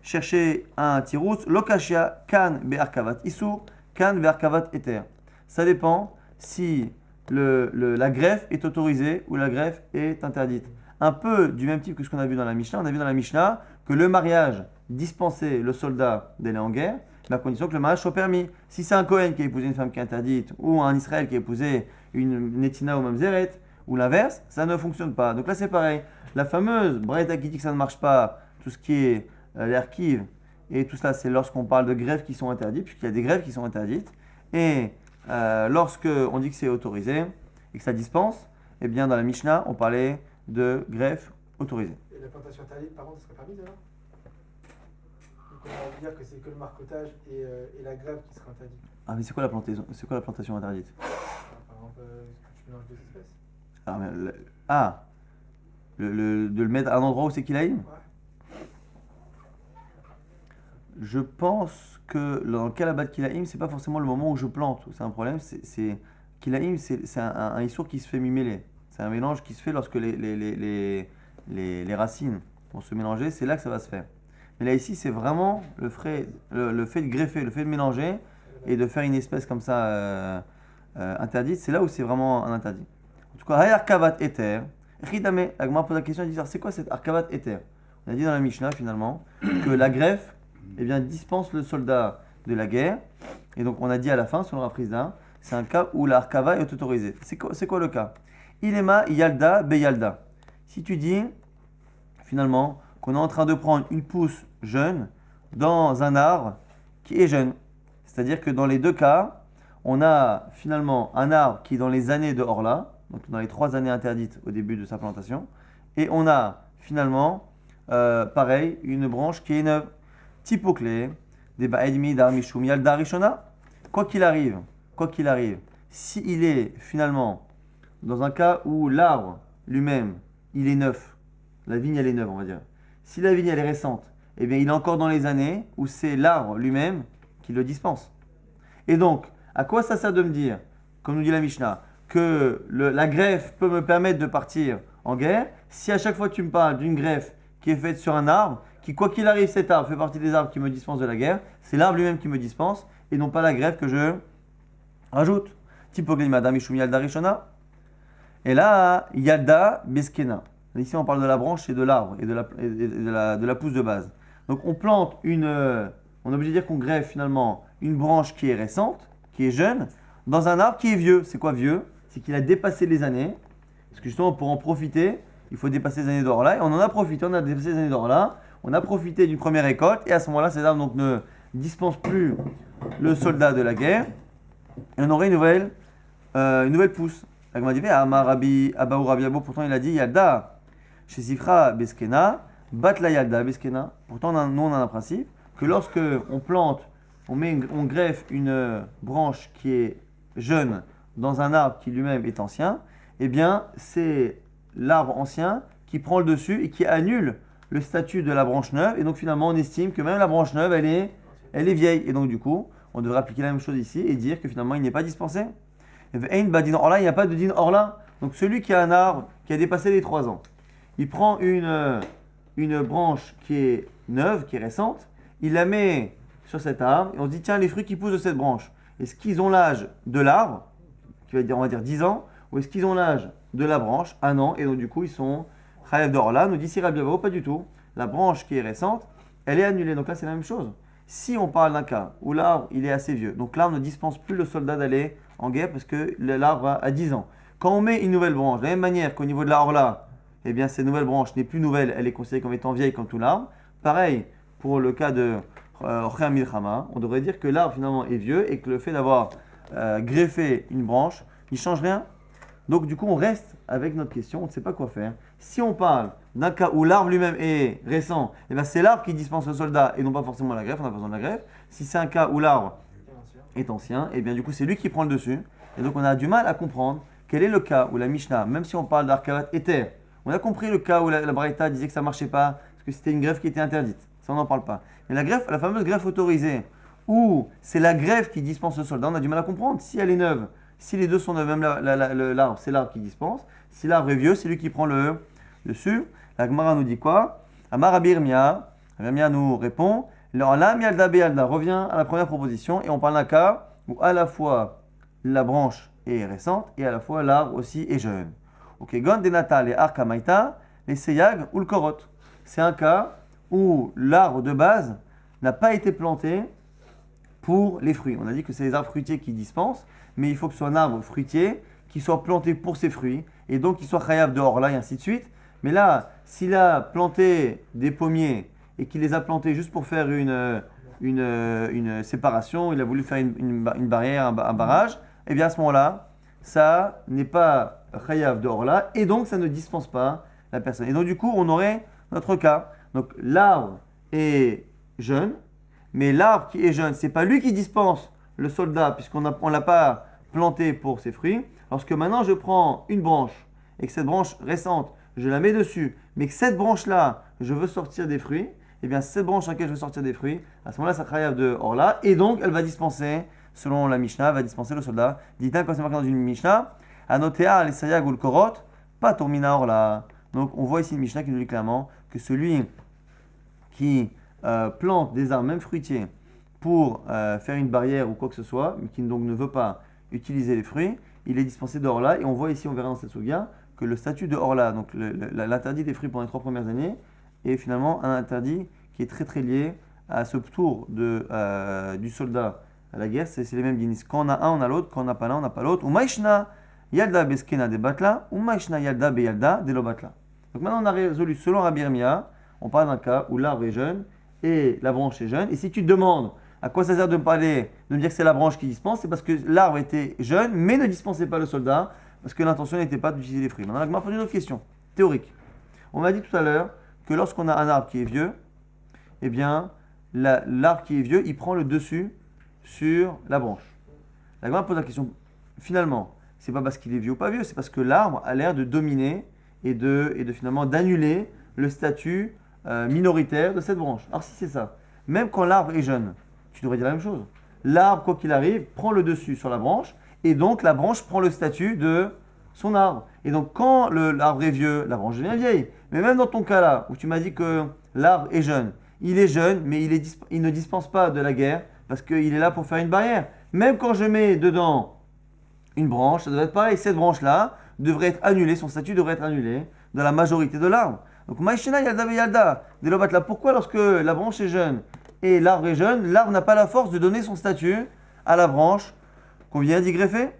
chercher un tirous. Lokashia kan be'arkavat isur, kan be'arkavat eter. Ça dépend si la greffe est autorisée ou la greffe est interdite. Un peu du même type que ce qu'on a vu dans la Mishnah. On a vu dans la Mishnah que le mariage dispensait le soldat d'aller en guerre, mais à condition que le mariage soit permis. Si c'est un Kohen qui a épousé une femme qui est interdite, ou un Israël qui a épousé une Netina ou Mamzeret, ou l'inverse, ça ne fonctionne pas. Donc là c'est pareil. La fameuse Braïta qui dit que ça ne marche pas, tout ce qui est l'erkiv, et tout cela c'est lorsqu'on parle de greffes qui sont interdites, puisqu'il y a des greffes qui sont interdites. Et lorsque on dit que c'est autorisé et que ça dispense, eh bien dans la Mishnah, on parlait de greffe autorisée. Et la plantation interdite, par contre, ça serait permis alors? Donc on va dire que c'est que le marcotage et la greffe qui sera interdite. Ah mais c'est quoi la plantation? C'est quoi la plantation interdite? Par exemple, est-ce que tu mélanges deux espèces? De le mettre à un endroit où c'est Kilaïm? Ouais. Je pense que dans le cas de Kilaïm, c'est pas forcément le moment où je plante. C'est un problème. Kilaïm, c'est un issour qui se fait miméler. C'est un mélange qui se fait lorsque les racines vont se mélanger. C'est là que ça va se faire. Mais là ici, c'est vraiment le fait de greffer, le fait de mélanger et de faire une espèce comme ça interdite. C'est là où c'est vraiment un interdit. En tout cas, hay arkavat eter. Ridame, la Gemara pose la question, elle dit c'est quoi cette arkavat eter? On a dit dans la Mishnah finalement que la greffe dispense le soldat de la guerre. Et donc on a dit à la fin, selon Rafrizda, c'est un cas où la arkava est autorisée. C'est quoi le cas? Ilema yalda beyalda. Si tu dis finalement qu'on est en train de prendre une pousse jeune dans un arbre qui est jeune, c'est-à-dire que dans les deux cas, on a finalement un arbre qui est dans les années de Orla, donc dans les 3 années interdites au début de sa plantation, et on a finalement, pareil, une branche qui est neuve. Typoclé, des ba'edmi d'armishum yalda rishona. Quoi qu'il arrive, s'il est finalement dans un cas où l'arbre lui-même, il est neuf, la vigne elle est neuve on va dire. Si la vigne elle est récente, eh bien il est encore dans les années où c'est l'arbre lui-même qui le dispense. Et donc, à quoi ça sert de me dire, comme nous dit la Mishnah, que la greffe peut me permettre de partir en guerre, si à chaque fois tu me parles d'une greffe qui est faite sur un arbre, qui quoi qu'il arrive cet arbre fait partie des arbres qui me dispensent de la guerre, c'est l'arbre lui-même qui me dispense, et non pas la greffe que je rajoute. Typogli madame ishum yalda rishona. Et là, yalda beskena. Ici on parle de la branche et de l'arbre, et de la pousse de base. Donc on plante on est obligé de dire qu'on greffe finalement une branche qui est récente, qui est jeune, dans un arbre qui est vieux. C'est quoi vieux? C'est qu'il a dépassé les années. Parce que justement, pour en profiter, il faut dépasser les années d'or-là. Et on en a profité, on a dépassé les années d'or-là. On a profité d'une première récolte. Et à ce moment-là, ces arbres donc, ne dispensent plus le soldat de la guerre. Et on aurait une nouvelle pousse. La Gemara dit, Amar Rabbi Abaou Rabbi Abo, pourtant il a dit, Yalda, chez Sifra Beskena, bat la Yalda Beskena. Pourtant, nous on a un principe que lorsque on plante, on greffe une branche qui est jeune dans un arbre qui lui-même est ancien, eh bien, c'est l'arbre ancien qui prend le dessus et qui annule le statut de la branche neuve. Et donc, finalement, on estime que même la branche neuve, elle est vieille. Et donc, du coup, on devrait appliquer la même chose ici et dire que finalement, il n'est pas dispensé. Il n'y a pas de din orla. Donc, celui qui a un arbre qui a dépassé les 3 ans, il prend une branche qui est neuve, qui est récente, il la met sur cet arbre et on se dit, tiens, les fruits qui poussent de cette branche, est-ce qu'ils ont l'âge de l'arbre, qui va dire, on va dire 10 ans, ou est-ce qu'ils ont l'âge de la branche, 1 an, et donc du coup ils sont chayav d'orla. Nous dit si Rabbi Abo, pas du tout. La branche qui est récente, elle est annulée. Donc là c'est la même chose. Si on parle d'un cas où l'arbre il est assez vieux, donc l'arbre ne dispense plus le soldat d'aller en guerre parce que l'arbre a 10 ans. Quand on met une nouvelle branche, de la même manière qu'au niveau de la orla, eh bien cette nouvelle branche n'est plus nouvelle, elle est considérée comme étant vieille comme tout l'arbre. Pareil pour le cas de Orchea Milchama, on devrait dire que l'arbre finalement est vieux et que le fait d'avoir greffé une branche, il ne change rien. Donc du coup on reste avec notre question, on ne sait pas quoi faire. Si on parle d'un cas où l'arbre lui-même est récent, eh bien c'est l'arbre qui dispense le soldat et non pas forcément la greffe, on n'a pas besoin de la greffe. Si c'est un cas où l'arbre est ancien, et bien du coup c'est lui qui prend le dessus. Et donc on a du mal à comprendre quel est le cas où la Mishnah, même si on parle d'Arkavat Éther, on a compris le cas où la Braïta disait que ça ne marchait pas, parce que c'était une greffe qui était interdite. Ça on n'en parle pas. Mais la greffe, la fameuse greffe autorisée, où c'est la greffe qui dispense le soldat, on a du mal à comprendre. Si elle est neuve, si les deux sont neuves, même l'arbre, c'est l'arbre qui dispense. Si l'arbre est vieux, c'est lui qui prend le dessus. La Gemara nous dit quoi? Amar Rabbi Yirmiyah, nous répond, l'Olam Yalda Beyalda revient à la première proposition et on parle d'un cas où à la fois la branche est récente et à la fois l'arbre aussi est jeune. Ok, Gon Denatal et Arkamaita, les Seyag ou le Korot. C'est un cas où l'arbre de base n'a pas été planté pour les fruits. On a dit que c'est les arbres fruitiers qui dispensent, mais il faut que ce soit un arbre fruitier qui soit planté pour ses fruits et donc qui soit chayav de orla et ainsi de suite. Mais là, s'il a planté des pommiers et qu'il les a plantés juste pour faire une séparation, il a voulu faire une barrière, un barrage, et bien à ce moment-là, ça n'est pas chayav de orla et donc ça ne dispense pas la personne. Et donc du coup, on aurait notre cas. Donc l'arbre est jeune, mais l'arbre qui est jeune, c'est pas lui qui dispense le soldat puisqu'on ne l'a pas planté pour ses fruits. Lorsque maintenant je prends une branche et que cette branche récente, je la mets dessus, mais que cette branche-là, je veux sortir des fruits, et bien cette branche sur laquelle je veux sortir des fruits, à ce moment-là, ça chayav de orla, et donc elle va dispenser, selon la Mishnah, va dispenser le soldat. Dit-on quand c'est marqué dans une Mishnah, anotea les sayag ou le korot, pas tourmina orla. Donc on voit ici une Mishnah qui nous dit clairement que celui qui plante des arbres, même fruitiers, pour faire une barrière ou quoi que ce soit, mais qui donc ne veut pas utiliser les fruits, il est dispensé de orla. Et on voit ici, on verra dans cette souga, que le statut de orla, donc l'interdit des fruits pendant les 3 premières années, est finalement un interdit qui est très très lié à ce tour du soldat à la guerre. C'est les mêmes dinis. Quand on a un, on a l'autre. Quand on n'a pas l'un, on n'a pas l'autre. Ou maïshna yalda beskena de batla, ou maïshna yalda beyalda de lo batla. Donc maintenant on a résolu, selon Rabbi Yirmiyah, on parle d'un cas où l'arbre est jeune et la branche est jeune. Et si tu te demandes à quoi ça sert de me parler, de me dire que c'est la branche qui dispense, c'est parce que l'arbre était jeune mais ne dispensait pas le soldat, parce que l'intention n'était pas d'utiliser les fruits. Maintenant, on m'a posé une autre question, théorique. On m'a dit tout à l'heure que lorsqu'on a un arbre qui est vieux, eh bien, l'arbre qui est vieux, il prend le dessus sur la branche. La Gemara pose la question, finalement, c'est pas parce qu'il est vieux ou pas vieux, c'est parce que l'arbre a l'air de dominer et de finalement d'annuler le statut minoritaire de cette branche. Alors si c'est ça, même quand l'arbre est jeune, tu devrais dire la même chose. L'arbre, quoi qu'il arrive, prend le dessus sur la branche, et donc la branche prend le statut de son arbre. Et donc quand l'arbre est vieux, la branche devient vieille. Mais même dans ton cas là, où tu m'as dit que l'arbre est jeune, il est jeune, mais il ne dispense pas de la guerre, parce qu'il est là pour faire une barrière. Même quand je mets dedans une branche, ça devrait être pareil. Cette branche-là devrait être annulée, son statut devrait être annulé de la majorité de l'arbre. Donc, Maïshena Yalda Yalda, Delobatla. Pourquoi, lorsque la branche est jeune et l'arbre est jeune, l'arbre n'a pas la force de donner son statut à la branche qu'on vient d'y greffer?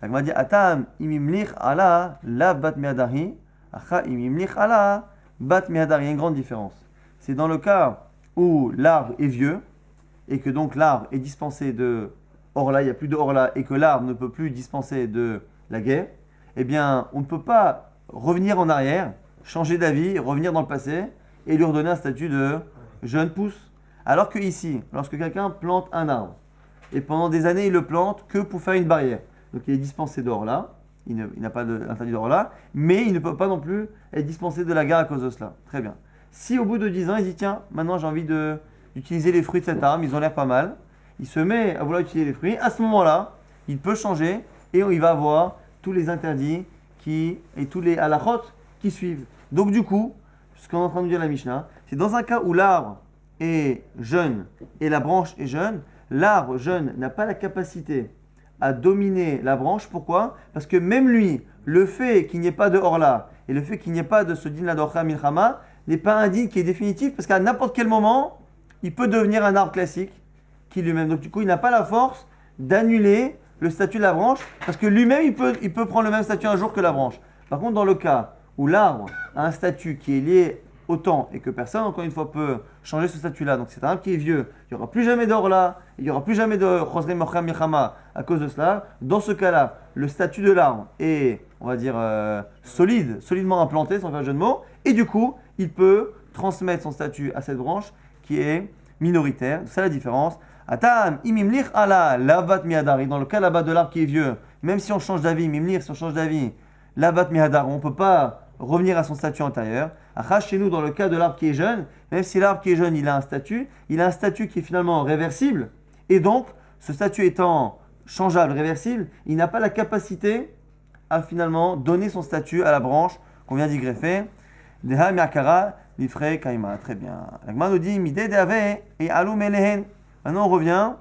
La Gemara dit Atam imimlich ala la bat meadari, acha imimlich ala bat meadari. Il y a une grande différence. C'est dans le cas où l'arbre est vieux et que donc l'arbre est dispensé de Orla, il n'y a plus de Orla et que l'arbre ne peut plus dispenser de la guerre, eh bien, on ne peut pas revenir en arrière, changer d'avis, revenir dans le passé et lui redonner un statut de jeune pousse. Alors que ici, lorsque quelqu'un plante un arbre et pendant des années il le plante que pour faire une barrière, donc il est dispensé d'Orla, il n'a pas d'interdit d'Orla, mais il ne peut pas non plus être dispensé de la guerre à cause de cela. Très bien. Si au bout de 10 ans, il dit tiens, maintenant j'ai envie d'utiliser les fruits de cette arbre, ils ont l'air pas mal, il se met à vouloir utiliser les fruits, à ce moment-là, il peut changer et il va avoir tous les interdits et tous les halachot qui suivent. Donc du coup, ce qu'on est en train de dire la Mishnah, c'est dans un cas où l'arbre est jeune et la branche est jeune, l'arbre jeune n'a pas la capacité à dominer la branche. Pourquoi? Parce que même lui, le fait qu'il n'y ait pas de Orla et le fait qu'il n'y ait pas de ce din la d'Orcha Milchama n'est pas un din qui est définitif parce qu'à n'importe quel moment, il peut devenir un arbre classique qui lui-même. Donc du coup, il n'a pas la force d'annuler le statut de la branche parce que lui-même, il peut prendre le même statut un jour que la branche. Par contre, dans le cas où l'arbre a un statut qui est lié au temps et que personne, encore une fois, peut changer ce statut-là, donc c'est un arbre qui est vieux, il n'y aura plus jamais d'Orla, il n'y aura plus jamais de Chosrei Mocham Milchama à cause de cela. Dans ce cas-là, le statut de l'arbre est, on va dire, solidement implanté, sans faire de jeu de mots, et du coup, il peut transmettre son statut à cette branche qui est minoritaire. C'est la différence. Atam, imimlir ala, lavat miadari. Dans le cas là-bas de l'arbre qui est vieux, même si on change d'avis, mimlir, si on change d'avis, lavat miadar, on ne peut pas revenir à son statut antérieur. Achash, chez nous, dans le cas de l'arbre qui est jeune, même si l'arbre qui est jeune, il a un statut qui est finalement réversible. Et donc, ce statut étant changeable, réversible, il n'a pas la capacité à finalement donner son statut à la branche qu'on vient d'y greffer. Deha miakara, lifre kaima. Très bien. La Gemara nous dit, mide deave et alum elehen. Maintenant, on revient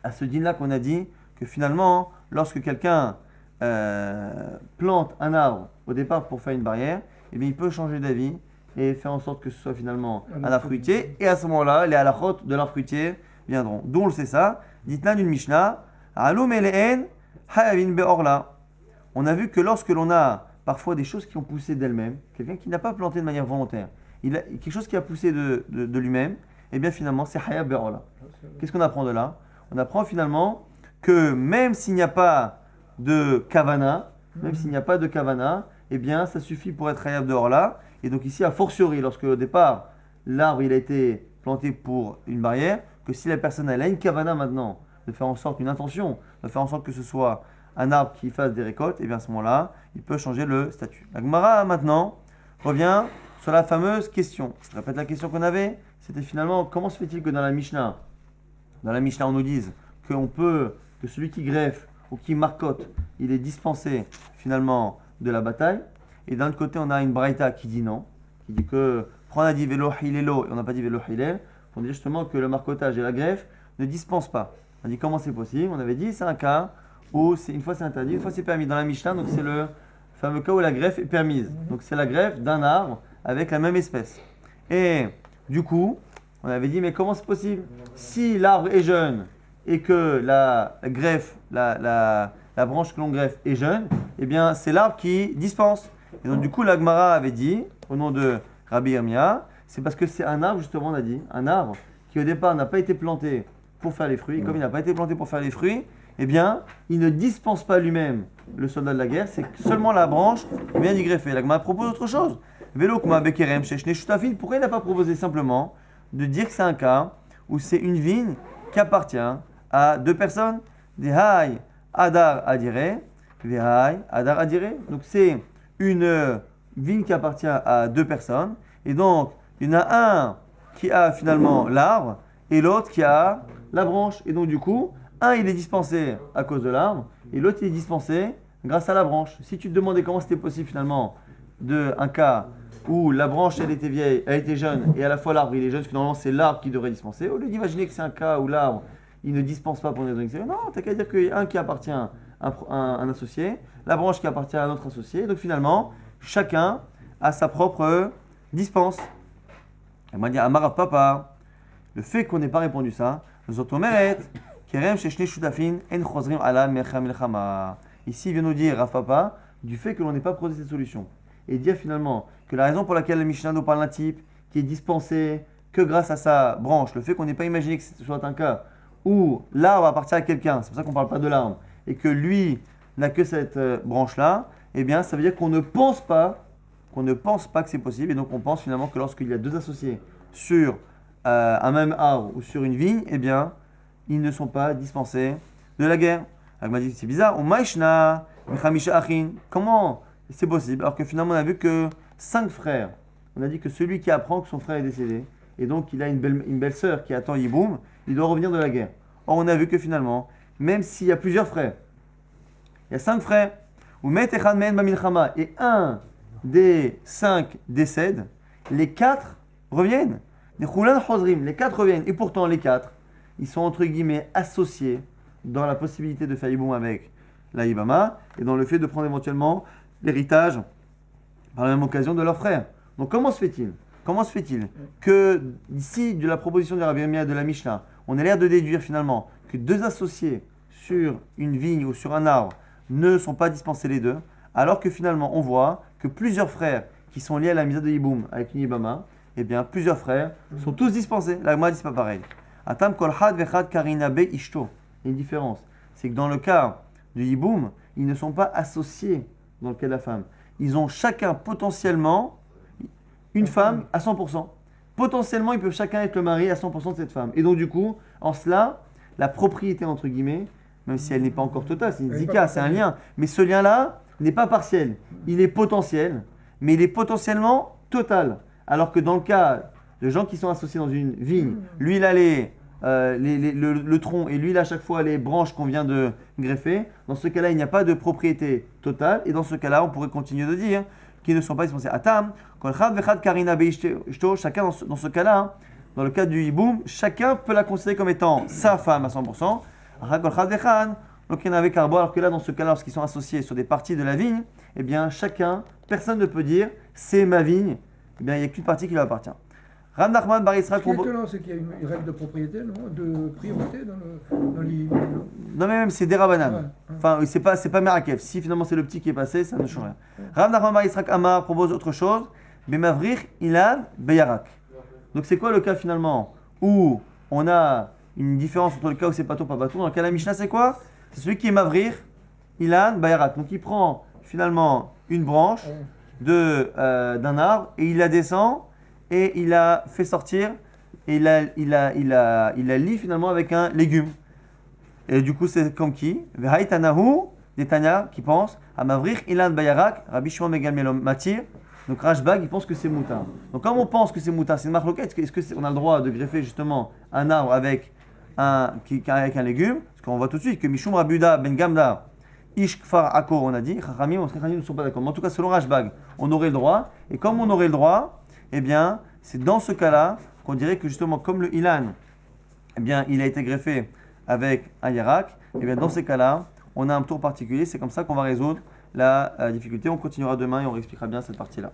à ce din-là qu'on a dit que finalement, lorsque quelqu'un plante un arbre au départ pour faire une barrière, eh bien, il peut changer d'avis et faire en sorte que ce soit finalement un arbre fruitier. Et à ce moment-là, les halachot de l'arbre fruitier viendront. D'où on le sait ça? Dites-là d'une Mishnah, alum elehen hayavin beorla. On a vu que lorsque l'on a parfois des choses qui ont poussé d'elles-mêmes, quelqu'un qui n'a pas planté de manière volontaire, il a quelque chose qui a poussé de lui-même, et bien finalement c'est Hayab Be'orla. Qu'est-ce qu'on apprend de là? On apprend finalement que même s'il n'y a pas de Kavana, eh bien ça suffit pour être Hayab Be'orla. Et donc ici, a fortiori, lorsque au départ l'arbre il a été planté pour une barrière, que si la personne elle a une Kavana maintenant, de faire en sorte, une intention, de faire en sorte que ce soit un arbre qui fasse des récoltes, et bien à ce moment-là, il peut changer le statut. La Gemara maintenant revient sur la fameuse question. Je répète la question qu'on avait, c'était finalement comment se fait-il que dans la Mishnah on nous dise que celui qui greffe ou qui marcotte, il est dispensé finalement de la bataille, et d'un autre côté on a une braïta qui dit non, qui dit que on a dit vélo hilelo et on n'a pas dit vélo hilel, on dit justement que le marcottage et la greffe ne dispensent pas. On dit comment c'est possible? On avait dit c'est un cas où une fois c'est interdit, une fois c'est permis. Dans la Mishnah, donc c'est le fameux cas où la greffe est permise. Donc c'est la greffe d'un arbre avec la même espèce. Et du coup, on avait dit mais comment c'est possible? Si l'arbre est jeune et que la greffe, la branche que l'on greffe est jeune, eh bien c'est l'arbre qui dispense. Et donc du coup la Gemara avait dit, au nom de Rabbi Yirmiyah, c'est parce que c'est un arbre justement, on a dit, un arbre qui au départ n'a pas été planté pour faire les fruits. Et comme il n'a pas été planté pour faire les fruits, eh bien, il ne dispense pas lui-même le soldat de la guerre, c'est seulement la branche qui vient d'y greffer. La Gemara propose autre chose. Vélo kuma bekerem sheshne shutafin. Pourquoi il n'a pas proposé simplement de dire que c'est un cas où c'est une vigne qui appartient à deux personnes? Dehai adar adire, vehai adar adire. Donc c'est une vigne qui appartient à deux personnes. Et donc, il y en a un qui a finalement l'arbre et l'autre qui a la branche. Et donc du coup, un, il est dispensé à cause de l'arbre, et l'autre, il est dispensé grâce à la branche. Si tu te demandais comment c'était possible finalement d'un cas où la branche, elle était vieille, elle était jeune, et à la fois l'arbre, il est jeune, parce que normalement, c'est l'arbre qui devrait dispenser, au lieu d'imaginer que c'est un cas où l'arbre, il ne dispense pas pour une raison extérieure, non, t'as qu'à dire qu'il y a un qui appartient à un associé, la branche qui appartient à un autre associé, donc finalement, chacun a sa propre dispense. Elle m'a dit Amar Papa, le fait qu'on n'ait pas répondu ça, Zotomeret, Kerem Sheshne Shutafin, En Chozrim Ala Mecha Milchama. Ici, il vient nous dire, Rav Papa, du fait que l'on n'ait pas proposé cette solution. Et dire finalement que la raison pour laquelle le Mishnah nous parle d'un type qui est dispensé que grâce à sa branche, le fait qu'on n'ait pas imaginé que ce soit un cas où l'arbre appartient à quelqu'un, c'est pour ça qu'on ne parle pas de l'arbre, et que lui n'a que cette branche-là, eh bien, ça veut dire qu'on ne pense pas que c'est possible, et donc on pense finalement que lorsqu'il y a deux associés sur un même arbre ou sur une vigne, eh bien, ils ne sont pas dispensés de la guerre. Elle m'a dit c'est bizarre. Comment c'est possible alors que finalement on a vu que 5 frères. On a dit que celui qui apprend que son frère est décédé et donc il a une belle sœur qui attend Yiboum, il doit revenir de la guerre. Or on a vu que finalement, même s'il y a plusieurs frères, il y a 5 frères, et un des 5 décède, les 4 reviennent. Les 4 reviennent. Et pourtant les 4, ils sont entre guillemets associés dans la possibilité de faire Yiboum avec la Yibama et dans le fait de prendre éventuellement l'héritage par la même occasion de leur frère. Donc comment se fait-il que d'ici de la proposition de Rabbi Yirmiyah de la Mishnah, on a l'air de déduire finalement que 2 associés sur une vigne ou sur un arbre ne sont pas dispensés les 2, alors que finalement on voit que plusieurs frères qui sont liés à la mise de Yiboum avec une Yibama, eh bien plusieurs frères sont tous dispensés. La Gemara dit c'est pas pareil. Atam kol had vechad karina be ishto. Il y a une différence. C'est que dans le cas du Yiboum, ils ne sont pas associés dans le cas de la femme. Ils ont chacun potentiellement une femme à 100%. Potentiellement, ils peuvent chacun être le mari à 100% de cette femme. Et donc du coup, en cela, la propriété entre guillemets, même si elle n'est pas encore totale, c'est une zika, c'est un lien. Mais ce lien-là n'est pas partiel. Il est potentiel, mais il est potentiellement total. Alors que dans le cas de gens qui sont associés dans une vigne, lui il a le tronc et lui il a à chaque fois les branches qu'on vient de greffer. Dans ce cas-là, il n'y a pas de propriété totale. Et dans ce cas-là, on pourrait continuer de dire qu'ils ne sont pas dispensés. Atam, chacun dans ce cas-là, dans le cas du hiboum, chacun peut la considérer comme étant sa femme à 100%. Donc il y en avait carbo, alors que là, dans ce cas-là, lorsqu'ils sont associés sur des parties de la vigne, eh bien chacun, personne ne peut dire c'est ma vigne. Eh bien il n'y a qu'une partie qui lui appartient. Ram Nachman Bar Yitzhak. Ce qui est étonnant, c'est qu'il y a une règle de propriété, non, de priorité dans les. Non, mais même c'est des Rabanan. Ouais. Enfin, c'est pas Merakev. Si finalement c'est le petit qui est passé, ça ne change rien. Ram Nachman Bar Yitzhak Amar propose autre chose. Bemavrir Ilad Beyarak. Donc c'est quoi le cas finalement où on a une différence entre le cas où c'est pato pas pato. Dans le cas de la Mishnah, c'est quoi? C'est celui qui est Mavrir Ilan Beyarak. Donc il prend finalement une branche d'un arbre et il la descend. Et il a fait sortir et il la lie finalement avec un légume. Et du coup, c'est comme qui? Vehaitanahu, des Tanya qui pensent à Mavrir Ilan Bayarak, Rabbi Shimon Ben Gamliel Matir. Donc Rashbag, il pense que c'est moutar. Donc comme on pense que c'est moutar, c'est une marloquette. Est-ce qu'on a le droit de greffer justement un arbre avec un légume? Parce qu'on voit tout de suite que Mishum Rabuda Ben Gamda Ish Kfar Akor, on a dit, Chachamim ne sont pas d'accord. Mais en tout cas, selon Rashbag, on aurait le droit. Et comme on aurait le droit, eh bien, c'est dans ce cas-là qu'on dirait que justement, comme le Ilan, eh bien, il a été greffé avec un Yarak, eh bien, dans ces cas-là, on a un tour particulier. C'est comme ça qu'on va résoudre la difficulté. On continuera demain et on réexpliquera bien cette partie-là.